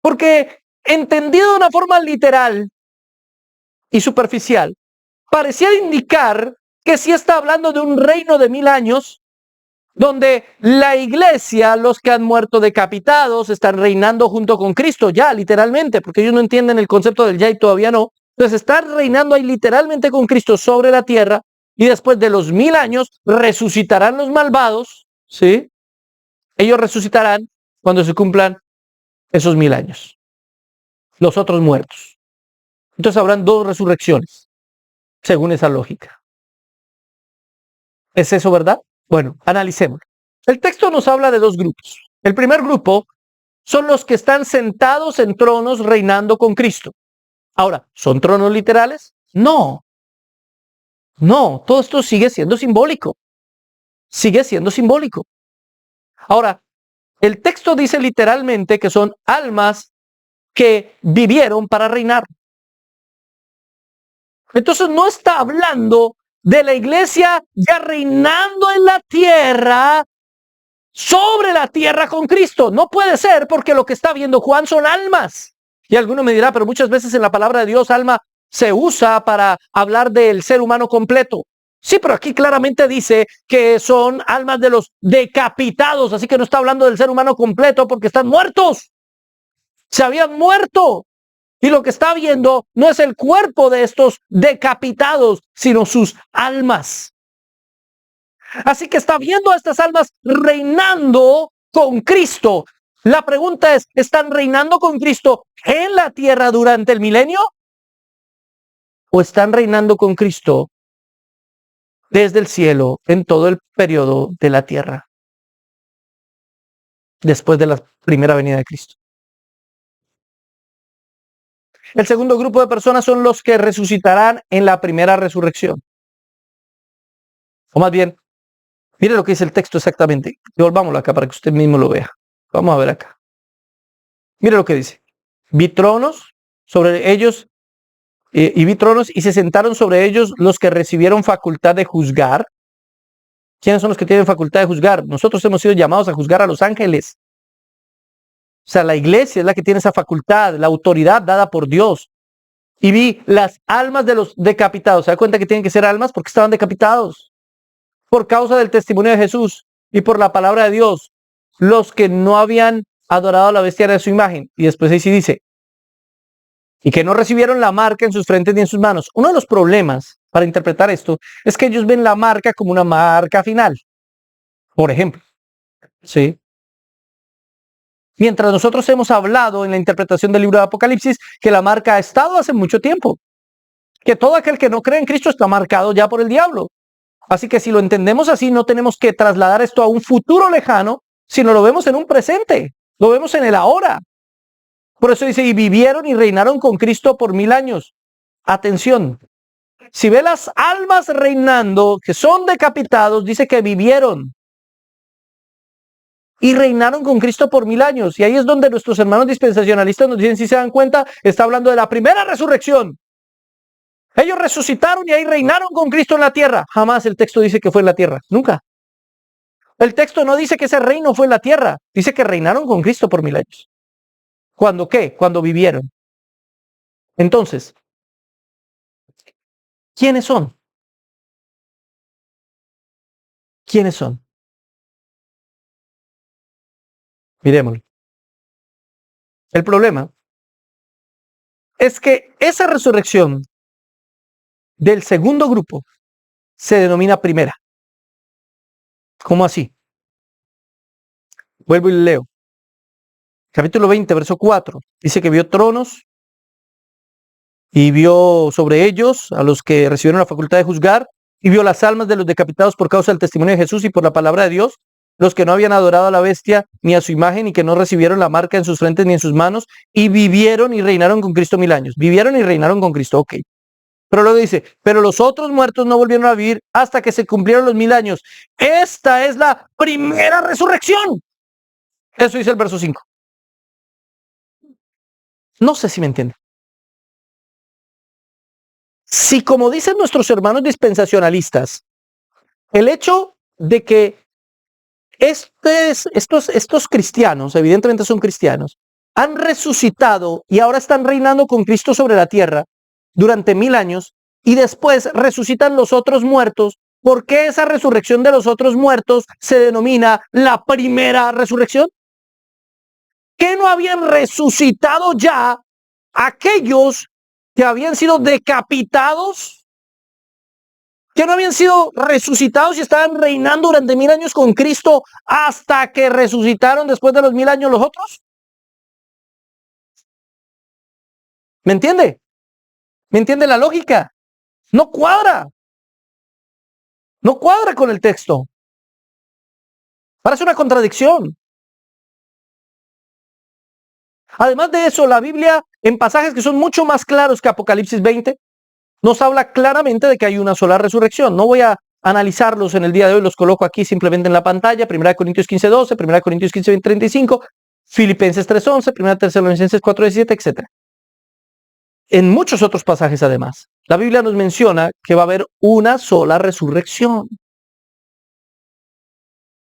Porque entendido de una forma literal y superficial, parecía indicar que sí está hablando de un reino de 1000 años, donde la iglesia, los que han muerto decapitados, están reinando junto con Cristo, ya literalmente, porque ellos no entienden el concepto del ya y todavía no. Entonces están reinando ahí literalmente con Cristo sobre la tierra, y después de los 1000 años resucitarán los malvados, ¿sí? Ellos resucitarán cuando se cumplan esos 1000 años. Los otros muertos. Entonces habrán dos resurrecciones, según esa lógica. ¿Es eso verdad? Bueno, analicemos. El texto nos habla de dos grupos. El primer grupo son los que están sentados en tronos reinando con Cristo. Ahora, ¿son tronos literales? No. No, todo esto sigue siendo simbólico. Sigue siendo simbólico. Ahora, el texto dice literalmente que son almas que vivieron para reinar. Entonces no está hablando de la iglesia ya reinando en la tierra, sobre la tierra con Cristo. No puede ser, porque lo que está viendo Juan son almas. Y alguno me dirá, pero muchas veces en la palabra de Dios alma se usa para hablar del ser humano completo. Sí, pero aquí claramente dice que son almas de los decapitados, así que no está hablando del ser humano completo porque están muertos. Se habían muerto. Y lo que está viendo no es el cuerpo de estos decapitados, sino sus almas. Así que está viendo a estas almas reinando con Cristo. La pregunta es, ¿están reinando con Cristo en la tierra durante el milenio? ¿O están reinando con Cristo desde el cielo en todo el periodo de la tierra? después de la primera venida de Cristo. El segundo grupo de personas son los que resucitarán en la primera resurrección. O más bien, mire lo que dice el texto exactamente. Devolvámoslo acá para que usted mismo lo vea. Vamos a ver acá. Mire lo que dice. Vi tronos sobre ellos y vi tronos y se sentaron sobre ellos los que recibieron facultad de juzgar. ¿Quiénes son los que tienen facultad de juzgar? Nosotros hemos sido llamados a juzgar a los ángeles. O sea, la iglesia es la que tiene esa facultad, la autoridad dada por Dios. Y vi las almas de los decapitados. ¿Se da cuenta que tienen que ser almas? Porque estaban decapitados. Por causa del testimonio de Jesús y por la palabra de Dios. Los que no habían adorado a la bestia de su imagen. Y después ahí sí dice. Y que no recibieron la marca en sus frentes ni en sus manos. Uno de los problemas para interpretar esto es que ellos ven la marca como una marca final. Por ejemplo. ¿Sí? Mientras nosotros hemos hablado en la interpretación del libro de Apocalipsis que la marca ha estado hace mucho tiempo. Que todo aquel que no cree en Cristo está marcado ya por el diablo. Así que si lo entendemos así, no tenemos que trasladar esto a un futuro lejano, sino lo vemos en un presente, lo vemos en el ahora. Por eso dice, y vivieron y reinaron con Cristo por 1000 años. Atención, si ve las almas reinando, que son decapitados, dice que vivieron y reinaron con Cristo por 1000 años. Y ahí es donde nuestros hermanos dispensacionalistas nos dicen, si se dan cuenta, está hablando de la primera resurrección. Ellos resucitaron y ahí reinaron con Cristo en la tierra. Jamás el texto dice que fue en la tierra. Nunca. El texto no dice que ese reino fue en la tierra. Dice que reinaron con Cristo por 1000 años. ¿Cuándo qué? Cuando vivieron. Entonces, ¿quiénes son? ¿Quiénes son? Miremoslo. El problema es que esa resurrección del segundo grupo se denomina primera. ¿Cómo así? Vuelvo y leo. Capítulo 20, verso 4. Dice que vio tronos y vio sobre ellos a los que recibieron la facultad de juzgar y vio las almas de los decapitados por causa del testimonio de Jesús y por la palabra de Dios, los que no habían adorado a la bestia ni a su imagen y que no recibieron la marca en sus frentes ni en sus manos y vivieron y reinaron con Cristo 1000 años. Vivieron y reinaron con Cristo, ok. Pero luego dice, pero los otros muertos no volvieron a vivir hasta que se cumplieron los 1000 años. Esta es la primera resurrección. Eso dice el verso 5. No sé si me entienden. Si como dicen nuestros hermanos dispensacionalistas, el hecho de que estos cristianos, evidentemente son cristianos, han resucitado y ahora están reinando con Cristo sobre la tierra durante 1000 años y después resucitan los otros muertos, ¿por qué esa resurrección de los otros muertos se denomina la primera resurrección? ¿Que no habían resucitado ya aquellos que habían sido decapitados? ¿Que no habían sido resucitados y estaban reinando durante 1000 años con Cristo hasta que resucitaron después de los 1000 años los otros? ¿Me entiende? ¿Me entiende la lógica? No cuadra. No cuadra con el texto. Parece una contradicción. Además de eso, la Biblia, en pasajes que son mucho más claros que Apocalipsis 20, nos habla claramente de que hay una sola resurrección. No voy a analizarlos en el día de hoy, los coloco aquí simplemente en la pantalla. 1 Corintios 15:12, 1 Corintios 15:35, Filipenses 3:11, 1 Tesalonicenses 4:17, etc. En muchos otros pasajes además, la Biblia nos menciona que va a haber una sola resurrección.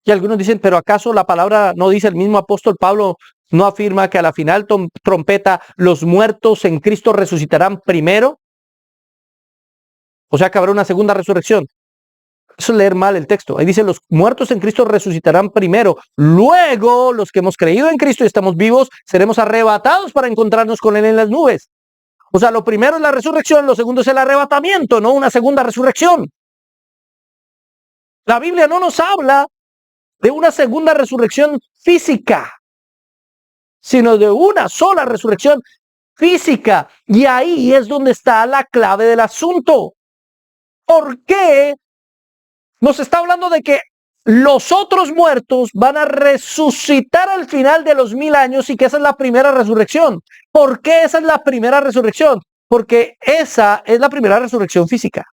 Y algunos dicen, pero ¿acaso la palabra no dice el mismo apóstol Pablo, no afirma que a la final trompeta los muertos en Cristo resucitarán primero? O sea que habrá una segunda resurrección. Eso es leer mal el texto. Ahí dice, los muertos en Cristo resucitarán primero. Luego, los que hemos creído en Cristo y estamos vivos, seremos arrebatados para encontrarnos con Él en las nubes. O sea, lo primero es la resurrección, lo segundo es el arrebatamiento, no una segunda resurrección. La Biblia no nos habla de una segunda resurrección física, sino de una sola resurrección física. Y ahí es donde está la clave del asunto. ¿Por qué nos está hablando de que los otros muertos van a resucitar al final de los 1000 años y que esa es la primera resurrección. ¿Por qué esa es la primera resurrección? Porque esa es la primera resurrección física.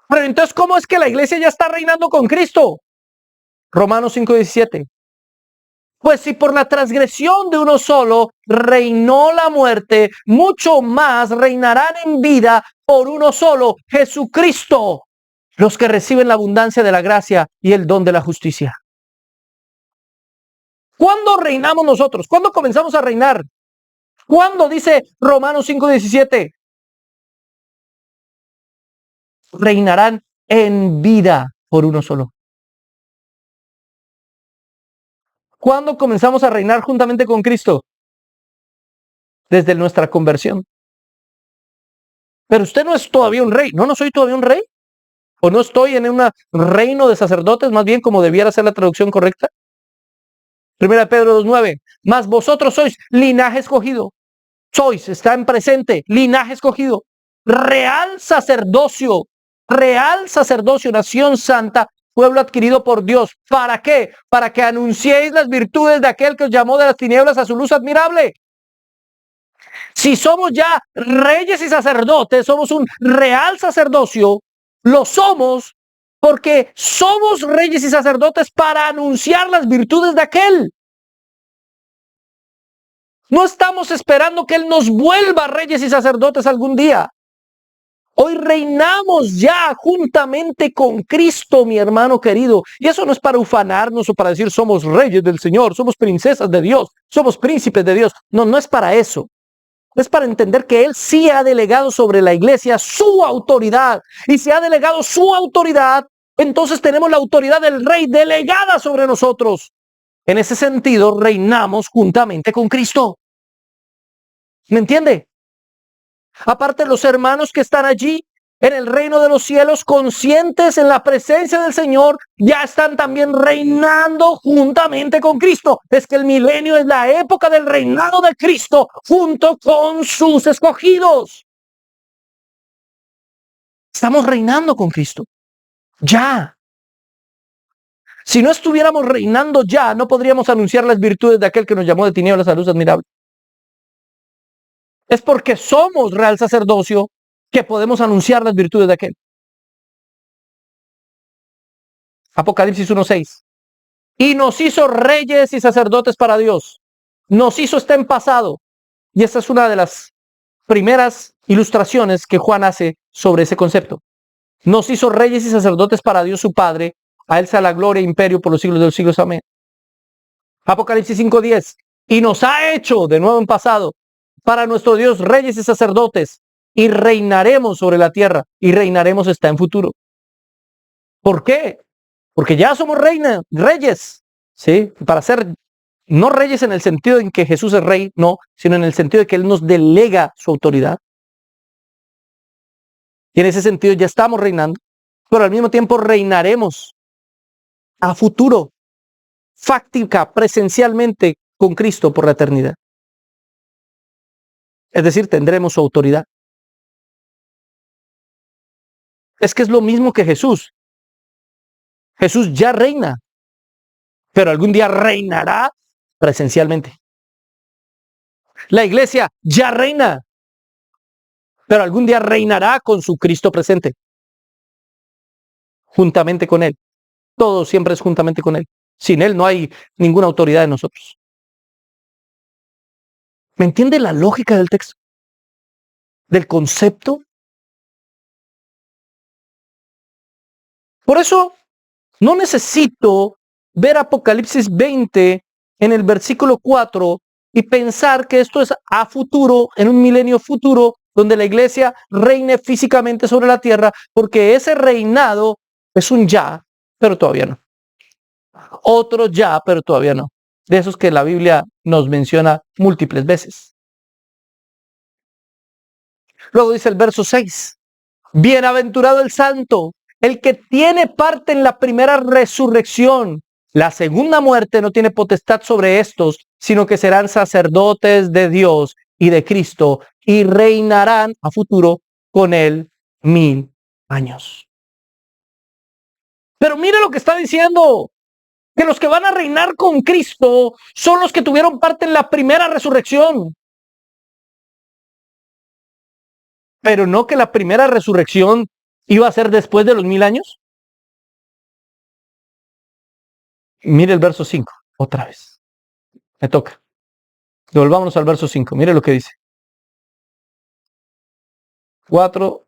Pero entonces, ¿cómo es que la iglesia ya está reinando con Cristo? Romanos 5:17. Pues si por la transgresión de uno solo reinó la muerte, mucho más reinarán en vida por uno solo, Jesucristo, los que reciben la abundancia de la gracia y el don de la justicia. ¿Cuándo reinamos nosotros? ¿Cuándo comenzamos a reinar? ¿Cuándo dice Romanos 5:17? Reinarán en vida por uno solo. ¿Cuándo comenzamos a reinar juntamente con Cristo? Desde nuestra conversión. Pero usted no es todavía un rey. No soy todavía un rey. ¿O no estoy en un reino de sacerdotes, más bien como debiera ser la traducción correcta? 1 Pedro 2:9. Mas vosotros sois linaje escogido. Está en presente, linaje escogido. Real sacerdocio, nación santa, pueblo adquirido por Dios. ¿Para qué? Para que anunciéis las virtudes de aquel que os llamó de las tinieblas a su luz admirable. Si somos ya reyes y sacerdotes, somos un real sacerdocio, lo somos porque somos reyes y sacerdotes para anunciar las virtudes de aquel. No estamos esperando que Él nos vuelva reyes y sacerdotes algún día. Hoy reinamos ya juntamente con Cristo, mi hermano querido. Y eso no es para ufanarnos o para decir somos reyes del Señor, somos princesas de Dios, somos príncipes de Dios. No es para eso. Es para entender que Él sí ha delegado sobre la iglesia su autoridad. Y si ha delegado su autoridad, entonces tenemos la autoridad del Rey delegada sobre nosotros. En ese sentido, reinamos juntamente con Cristo. ¿Me entiende? Aparte, los hermanos que están allí en el reino de los cielos, conscientes en la presencia del Señor, ya están también reinando juntamente con Cristo. Es que el milenio es la época del reinado de Cristo junto con sus escogidos. Estamos reinando con Cristo. Ya. Si no estuviéramos reinando ya, no podríamos anunciar las virtudes de aquel que nos llamó de tinieblas a luz admirable. Es porque somos real sacerdocio que podemos anunciar las virtudes de aquel. Apocalipsis 1:6. Y nos hizo reyes y sacerdotes para Dios. Nos hizo está en pasado. Y esta es una de las primeras ilustraciones que Juan hace sobre ese concepto. Nos hizo reyes y sacerdotes para Dios su Padre. A Él sea la gloria e imperio por los siglos de los siglos. Amén. Apocalipsis 5:10. Y nos ha hecho, de nuevo en pasado, para nuestro Dios reyes y sacerdotes. Y reinaremos sobre la tierra. Y reinaremos está en futuro. ¿Por qué? Porque ya somos reyes, ¿sí? Para ser, no reyes en el sentido en que Jesús es rey, no, sino en el sentido de que Él nos delega su autoridad. Y en ese sentido ya estamos reinando, pero al mismo tiempo reinaremos a futuro, fáctica, presencialmente con Cristo por la eternidad. Es decir, tendremos su autoridad. Es que es lo mismo que Jesús. Jesús ya reina, pero algún día reinará presencialmente. La iglesia ya reina, pero algún día reinará con su Cristo presente, juntamente con Él. Todo siempre es juntamente con Él. Sin Él no hay ninguna autoridad en nosotros. ¿Me entiende la lógica del texto? ¿Del concepto? Por eso, no necesito ver Apocalipsis 20 en el versículo 4 y pensar que esto es a futuro, en un milenio futuro, donde la iglesia reine físicamente sobre la tierra, porque ese reinado es un ya, pero todavía no. Otro ya, pero todavía no. De esos que la Biblia nos menciona múltiples veces. Luego dice el verso 6. Bienaventurado el santo, el que tiene parte en la primera resurrección. La segunda muerte no tiene potestad sobre estos, sino que serán sacerdotes de Dios y de Cristo y reinarán a futuro con él 1000 años. Pero mire lo que está diciendo, que los que van a reinar con Cristo son los que tuvieron parte en la primera resurrección. Pero no que la primera resurrección iba a ser después de los 1000 años. Mire el verso 5, otra vez. Me toca. Volvámonos al verso 5. Mire lo que dice. 4,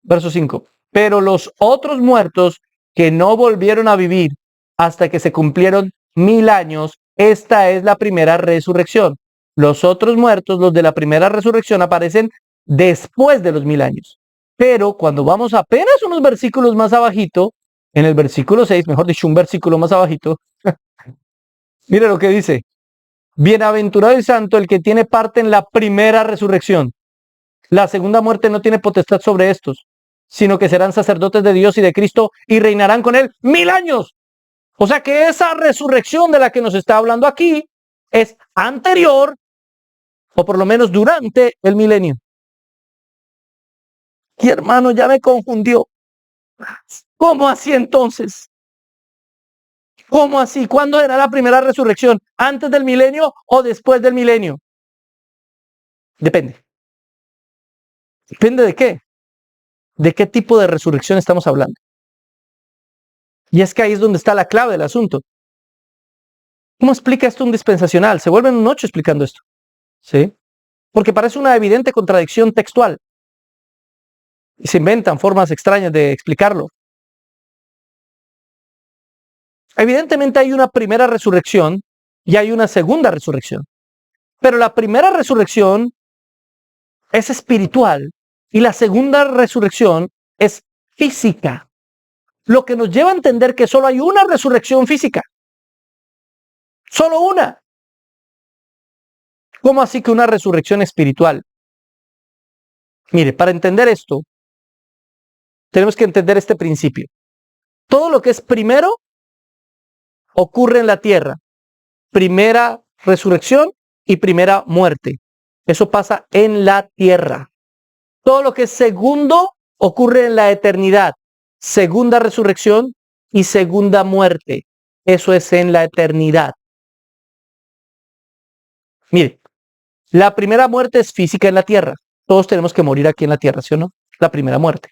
verso 5. Pero los otros muertos que no volvieron a vivir hasta que se cumplieron 1000 años, esta es la primera resurrección. Los otros muertos, los de la primera resurrección, aparecen después de los 1000 años. Pero cuando vamos apenas unos versículos más abajito, en el versículo 6, mejor dicho, un versículo más abajito, mire lo que dice. Bienaventurado y santo el que tiene parte en la primera resurrección. La segunda muerte no tiene potestad sobre estos, sino que serán sacerdotes de Dios y de Cristo y reinarán con él 1000 años. O sea que esa resurrección de la que nos está hablando aquí es anterior, o por lo menos durante el milenio. Y hermano, ya me confundió. ¿Cómo así entonces? ¿Cómo así? ¿Cuándo era la primera resurrección? ¿Antes del milenio o después del milenio? Depende. ¿Depende de qué? ¿De qué tipo de resurrección estamos hablando? Y es que ahí es donde está la clave del asunto. ¿Cómo explica esto un dispensacional? Se vuelven un 8 explicando esto. ¿Sí? Porque parece una evidente contradicción textual. Y se inventan formas extrañas de explicarlo. Evidentemente hay una primera resurrección y hay una segunda resurrección. Pero la primera resurrección es espiritual y la segunda resurrección es física. Lo que nos lleva a entender que solo hay una resurrección física. Solo una. ¿Cómo así que una resurrección espiritual? Mire, para entender esto, tenemos que entender este principio. Todo lo que es primero ocurre en la tierra. Primera resurrección y primera muerte. Eso pasa en la tierra. Todo lo que es segundo ocurre en la eternidad. Segunda resurrección y segunda muerte. Eso es en la eternidad. Mire, la primera muerte es física en la tierra. Todos tenemos que morir aquí en la tierra, ¿sí o no? La primera muerte.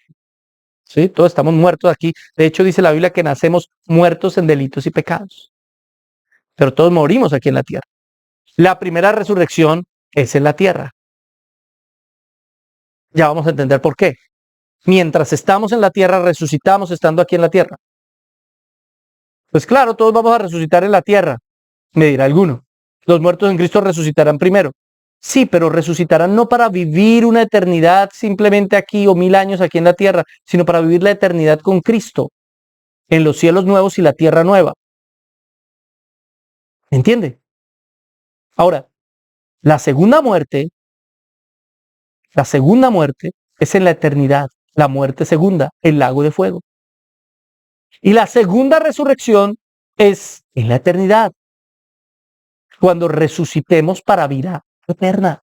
¿Sí? Todos estamos muertos aquí. De hecho, dice la Biblia que nacemos muertos en delitos y pecados. Pero todos morimos aquí en la tierra. La primera resurrección es en la tierra. Ya vamos a entender por qué. Mientras estamos en la tierra, resucitamos estando aquí en la tierra. Pues claro, todos vamos a resucitar en la tierra, me dirá alguno. Los muertos en Cristo resucitarán primero. Sí, pero resucitarán no para vivir una eternidad simplemente aquí o 1000 años aquí en la tierra, sino para vivir la eternidad con Cristo, en los cielos nuevos y la tierra nueva. ¿Me entiende? Ahora, la segunda muerte es en la eternidad, la muerte segunda, el lago de fuego. Y la segunda resurrección es en la eternidad, cuando resucitemos para vida eterna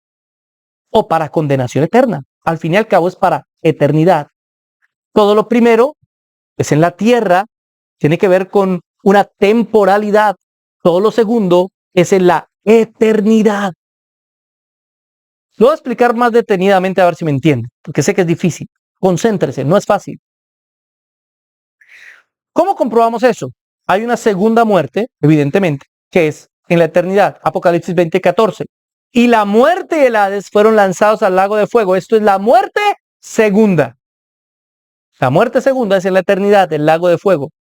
o para condenación eterna. Al fin y al cabo es para eternidad. Todo lo primero es en la tierra, tiene que ver con una temporalidad. Todo lo segundo es en la eternidad. Lo voy a explicar más detenidamente a ver si me entiende, porque sé que es difícil. Concéntrese, no es fácil. ¿Cómo comprobamos eso? Hay una segunda muerte, evidentemente, que es en la eternidad. Apocalipsis 20:14. Y la muerte y el Hades fueron lanzados al lago de fuego. Esto es la muerte segunda. La muerte segunda es en la eternidad, el lago de fuego.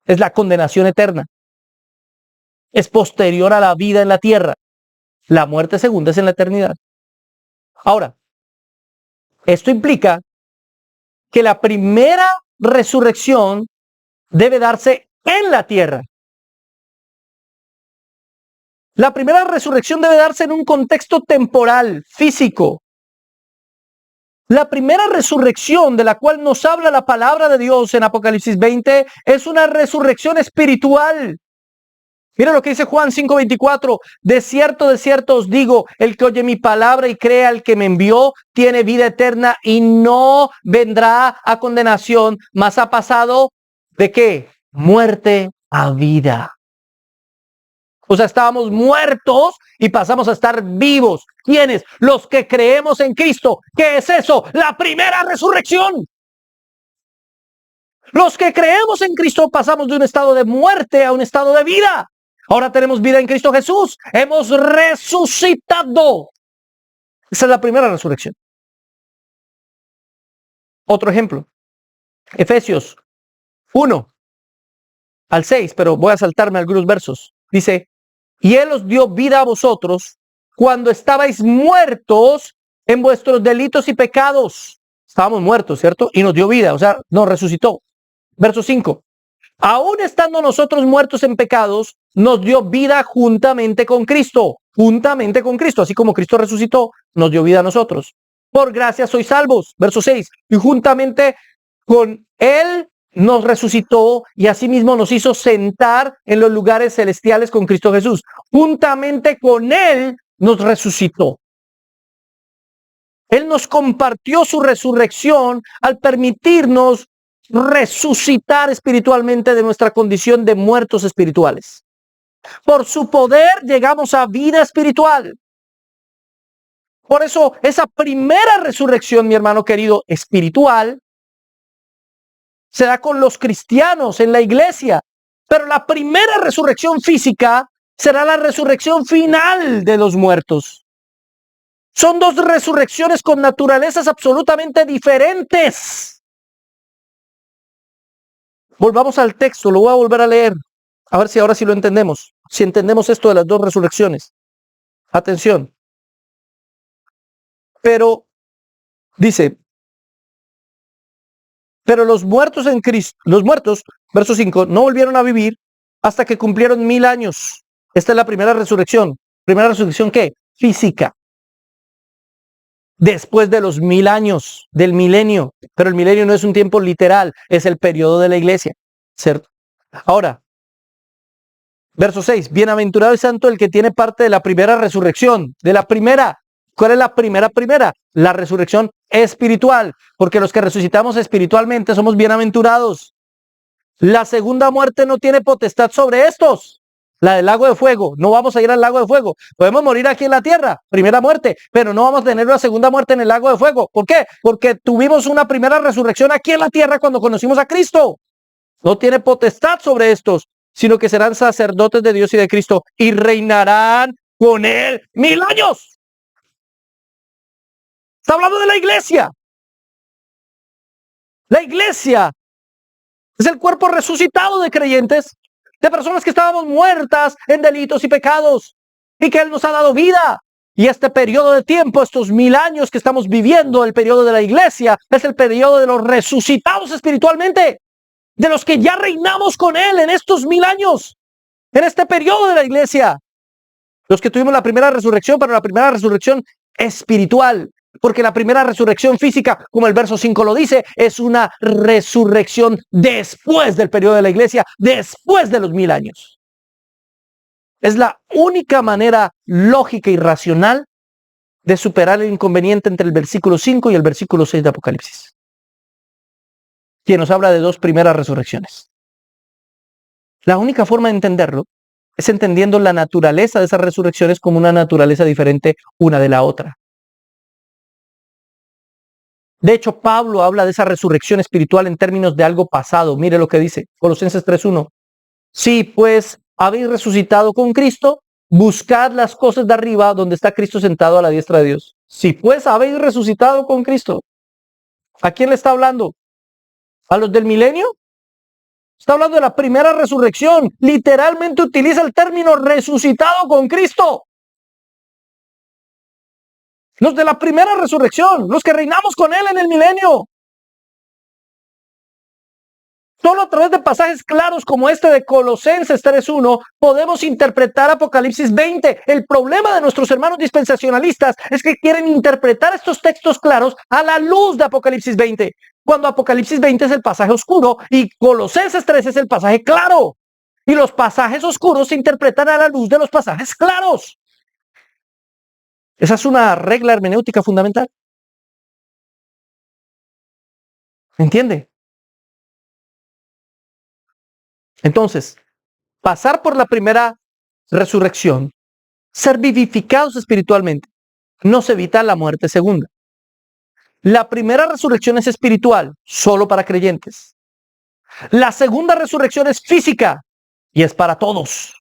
Es la condenación eterna. Es posterior a la vida en la tierra. La muerte segunda es en la eternidad. Ahora, esto implica que la primera resurrección debe darse en la tierra. La primera resurrección debe darse en un contexto temporal, físico. La primera resurrección de la cual nos habla la palabra de Dios en Apocalipsis 20 es una resurrección espiritual. Mira lo que dice Juan 5:24. De cierto os digo, el que oye mi palabra y cree al que me envió, tiene vida eterna y no vendrá a condenación, mas ha pasado ¿de qué? Muerte a vida. O sea, estábamos muertos y pasamos a estar vivos. ¿Quiénes? Los que creemos en Cristo. ¿Qué es eso? La primera resurrección. Los que creemos en Cristo pasamos de un estado de muerte a un estado de vida. Ahora tenemos vida en Cristo Jesús. Hemos resucitado. Esa es la primera resurrección. Otro ejemplo. Efesios 1-6, pero voy a saltarme algunos versos. Dice, y Él os dio vida a vosotros cuando estabais muertos en vuestros delitos y pecados. Estábamos muertos, ¿cierto? Y nos dio vida, o sea, nos resucitó. Verso 5. Aún estando nosotros muertos en pecados, nos dio vida juntamente con Cristo. Juntamente con Cristo. Así como Cristo resucitó, nos dio vida a nosotros. Por gracia sois salvos. Verso 6. Y juntamente con Él nos resucitó y asimismo nos hizo sentar en los lugares celestiales con Cristo Jesús. Juntamente con Él nos resucitó. Él nos compartió su resurrección al permitirnos resucitar espiritualmente de nuestra condición de muertos espirituales. Por su poder llegamos a vida espiritual. Por eso esa primera resurrección, mi hermano querido, espiritual, se da con los cristianos en la iglesia. Pero la primera resurrección física será la resurrección final de los muertos. Son dos resurrecciones con naturalezas absolutamente diferentes. Volvamos al texto, lo voy a volver a leer. A ver si ahora sí lo entendemos. Si entendemos esto de las dos resurrecciones. Atención. Pero, dice, pero los muertos en Cristo, verso 5, no volvieron a vivir hasta que cumplieron 1000 años. Esta es la primera resurrección. ¿Primera resurrección qué? Física. Después de los 1000 años del milenio. Pero el milenio no es un tiempo literal, es el periodo de la iglesia, ¿cierto? Ahora, verso 6, bienaventurado y santo el que tiene parte de la primera resurrección. De la primera. ¿Cuál es la primera? La resurrección espiritual, porque los que resucitamos espiritualmente somos bienaventurados. La segunda muerte no tiene potestad sobre estos. La del lago de fuego. No vamos a ir al lago de fuego. Podemos morir aquí en la tierra, primera muerte, pero no vamos a tener una segunda muerte en el lago de fuego. ¿Por qué? Porque tuvimos una primera resurrección aquí en la tierra cuando conocimos a Cristo. No tiene potestad sobre estos, sino que serán sacerdotes de Dios y de Cristo y reinarán con Él 1000 años. Está hablando de la iglesia. La iglesia es el cuerpo resucitado de creyentes, de personas que estábamos muertas en delitos y pecados, y que Él nos ha dado vida. Y este periodo de tiempo, estos 1000 años que estamos viviendo, el periodo de la iglesia, es el periodo de los resucitados espiritualmente, de los que ya reinamos con Él en estos 1000 años, en este periodo de la iglesia. Los que tuvimos la primera resurrección, pero la primera resurrección espiritual. Porque la primera resurrección física, como el verso 5 lo dice, es una resurrección después del periodo de la iglesia, después de los 1000 años. Es la única manera lógica y racional de superar el inconveniente entre el versículo 5 y el versículo 6 de Apocalipsis, quien nos habla de dos primeras resurrecciones. La única forma de entenderlo es entendiendo la naturaleza de esas resurrecciones como una naturaleza diferente una de la otra. De hecho, Pablo habla de esa resurrección espiritual en términos de algo pasado. Mire lo que dice, Colosenses 3:1. Si pues habéis resucitado con Cristo, buscad las cosas de arriba donde está Cristo sentado a la diestra de Dios. Si pues habéis resucitado con Cristo. ¿A quién le está hablando? ¿A los del milenio? Está hablando de la primera resurrección. Literalmente utiliza el término resucitado con Cristo. Los de la primera resurrección, los que reinamos con Él en el milenio. Solo a través de pasajes claros como este de Colosenses 3:1 podemos interpretar Apocalipsis 20. El problema de nuestros hermanos dispensacionalistas es que quieren interpretar estos textos claros a la luz de Apocalipsis 20, cuando Apocalipsis 20 es el pasaje oscuro y Colosenses 3 es el pasaje claro. Y los pasajes oscuros se interpretan a la luz de los pasajes claros. Esa es una regla hermenéutica fundamental. ¿Me entiende? Entonces, pasar por la primera resurrección, ser vivificados espiritualmente, nos evita la muerte segunda. La primera resurrección es espiritual, solo para creyentes. La segunda resurrección es física y es para todos.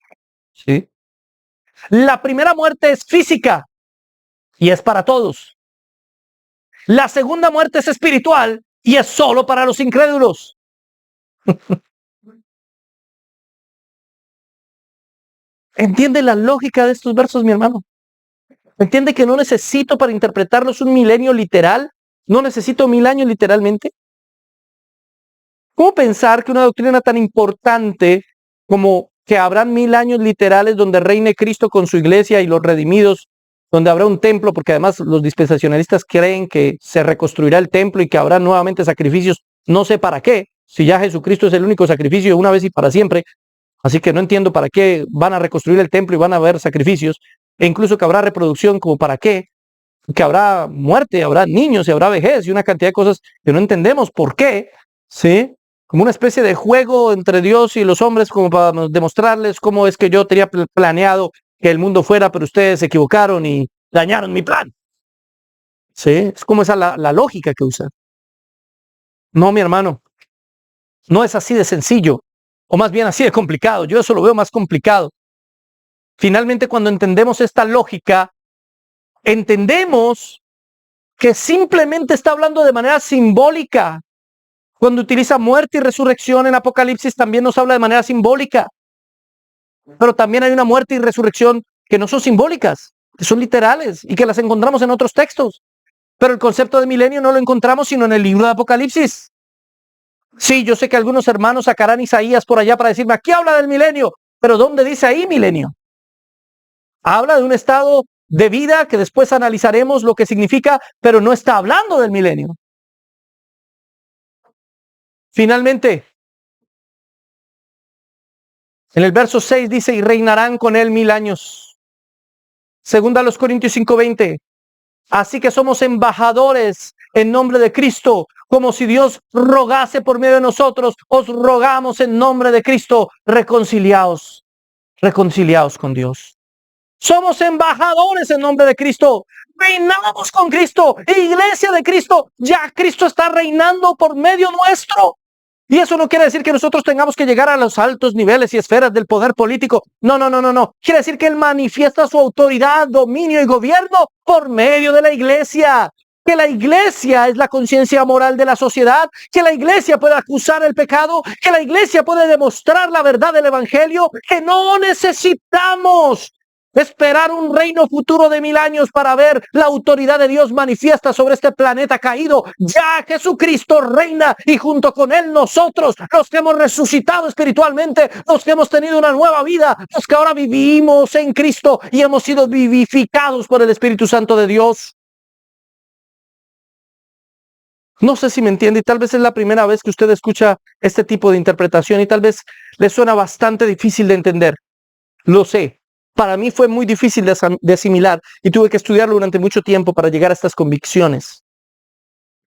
¿Sí? La primera muerte es física y es para todos. La segunda muerte es espiritual y es solo para los incrédulos. ¿Entiende la lógica de estos versos, mi hermano? ¿Entiende que no necesito para interpretarlos un milenio literal? ¿No necesito 1000 años literalmente? ¿Cómo pensar que una doctrina tan importante como que habrán 1000 años literales donde reine Cristo con su iglesia y los redimidos, donde habrá un templo, porque además los dispensacionalistas creen que se reconstruirá el templo y que habrá nuevamente sacrificios, no sé para qué, si ya Jesucristo es el único sacrificio de una vez y para siempre, así que no entiendo para qué van a reconstruir el templo y van a haber sacrificios, e incluso que habrá reproducción, como para qué, que habrá muerte, habrá niños y habrá vejez y una cantidad de cosas que no entendemos por qué, ¿sí? Como una especie de juego entre Dios y los hombres, como para demostrarles cómo es que yo tenía planeado que el mundo fuera, pero ustedes se equivocaron y dañaron mi plan. ¿Sí? Es como esa la lógica que usan. No, mi hermano, no es así de sencillo, o más bien así de complicado. Yo eso lo veo más complicado. Finalmente, cuando entendemos esta lógica, entendemos que simplemente está hablando de manera simbólica. Cuando utiliza muerte y resurrección en Apocalipsis también nos habla de manera simbólica. Pero también hay una muerte y resurrección que no son simbólicas, que son literales y que las encontramos en otros textos. Pero el concepto de milenio no lo encontramos sino en el libro de Apocalipsis. Sí, yo sé que algunos hermanos sacarán Isaías por allá para decirme, aquí habla del milenio, pero ¿dónde dice ahí milenio? Habla de un estado de vida que después analizaremos lo que significa, pero no está hablando del milenio. Finalmente, en el verso 6 dice, y reinarán con él 1000 años. Segunda a los Corintios 5:20. Así que somos embajadores en nombre de Cristo, como si Dios rogase por medio de nosotros. Os rogamos en nombre de Cristo, reconciliaos con Dios. Somos embajadores en nombre de Cristo. Reinamos con Cristo. Iglesia de Cristo. Ya Cristo está reinando por medio nuestro. Y eso no quiere decir que nosotros tengamos que llegar a los altos niveles y esferas del poder político. No, no, no, no, no. Quiere decir que Él manifiesta su autoridad, dominio y gobierno por medio de la iglesia. Que la iglesia es la conciencia moral de la sociedad, que la iglesia puede acusar el pecado, que la iglesia puede demostrar la verdad del evangelio, que no necesitamos esperar un reino futuro de 1000 años para ver la autoridad de Dios manifiesta sobre este planeta caído. Ya Jesucristo reina y junto con Él nosotros, los que hemos resucitado espiritualmente, los que hemos tenido una nueva vida, los que ahora vivimos en Cristo y hemos sido vivificados por el Espíritu Santo de Dios. No sé si me entiende y tal vez es la primera vez que usted escucha este tipo de interpretación y tal vez le suena bastante difícil de entender. Lo sé. Para mí fue muy difícil de asimilar y tuve que estudiarlo durante mucho tiempo para llegar a estas convicciones.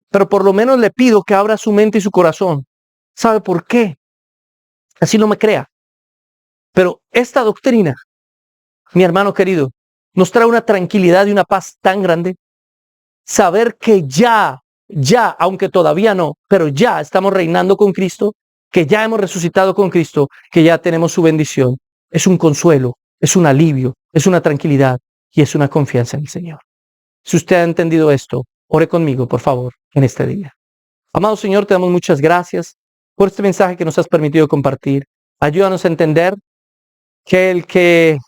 Pero por lo menos le pido que abra su mente y su corazón. ¿Sabe por qué? Así no me crea. Pero esta doctrina, mi hermano querido, nos trae una tranquilidad y una paz tan grande. Saber que ya, aunque todavía no, pero ya estamos reinando con Cristo, que ya hemos resucitado con Cristo, que ya tenemos su bendición. Es un consuelo. Es un alivio, es una tranquilidad y es una confianza en el Señor. Si usted ha entendido esto, ore conmigo, por favor, en este día. Amado Señor, te damos muchas gracias por este mensaje que nos has permitido compartir. Ayúdanos a entender que el que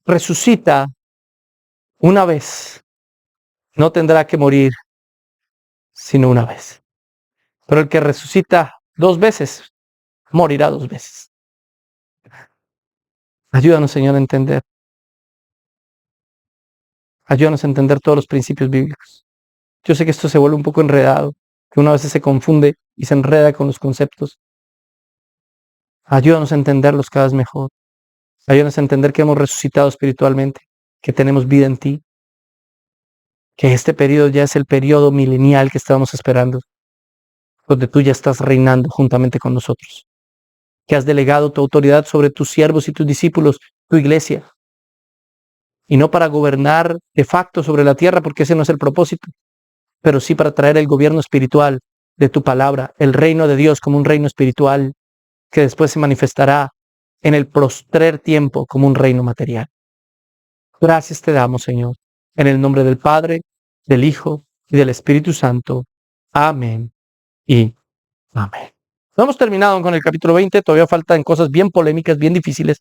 resucita una vez no tendrá que morir sino una vez. Pero el que resucita 2 veces, morirá 2 veces. Ayúdanos, Señor, a entender. Ayúdanos a entender todos los principios bíblicos. Yo sé que esto se vuelve un poco enredado, que uno a veces se confunde y se enreda con los conceptos. Ayúdanos a entenderlos cada vez mejor. Ayúdanos a entender que hemos resucitado espiritualmente, que tenemos vida en ti, que este periodo ya es el periodo milenial que estábamos esperando, donde tú ya estás reinando juntamente con nosotros, que has delegado tu autoridad sobre tus siervos y tus discípulos, tu iglesia, y no para gobernar de facto sobre la tierra, porque ese no es el propósito, pero sí para traer el gobierno espiritual de tu palabra, el reino de Dios como un reino espiritual que después se manifestará en el postrer tiempo como un reino material. Gracias te damos, Señor, en el nombre del Padre, del Hijo y del Espíritu Santo. Amén y amén. No hemos terminado con el capítulo 20, todavía faltan cosas bien polémicas, bien difíciles,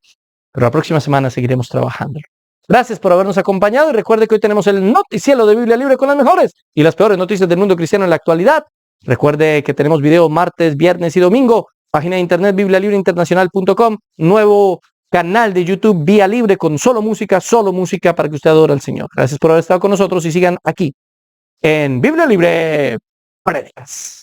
pero la próxima semana seguiremos trabajando. Gracias por habernos acompañado y recuerde que hoy tenemos el noticiero de Biblia Libre con las mejores y las peores noticias del mundo cristiano en la actualidad. Recuerde que tenemos video martes, viernes y domingo. Página de internet biblialibreinternacional.com. Nuevo canal de YouTube Vía Libre con solo música para que usted adore al Señor. Gracias por haber estado con nosotros y sigan aquí en Biblia Libre Prédicas.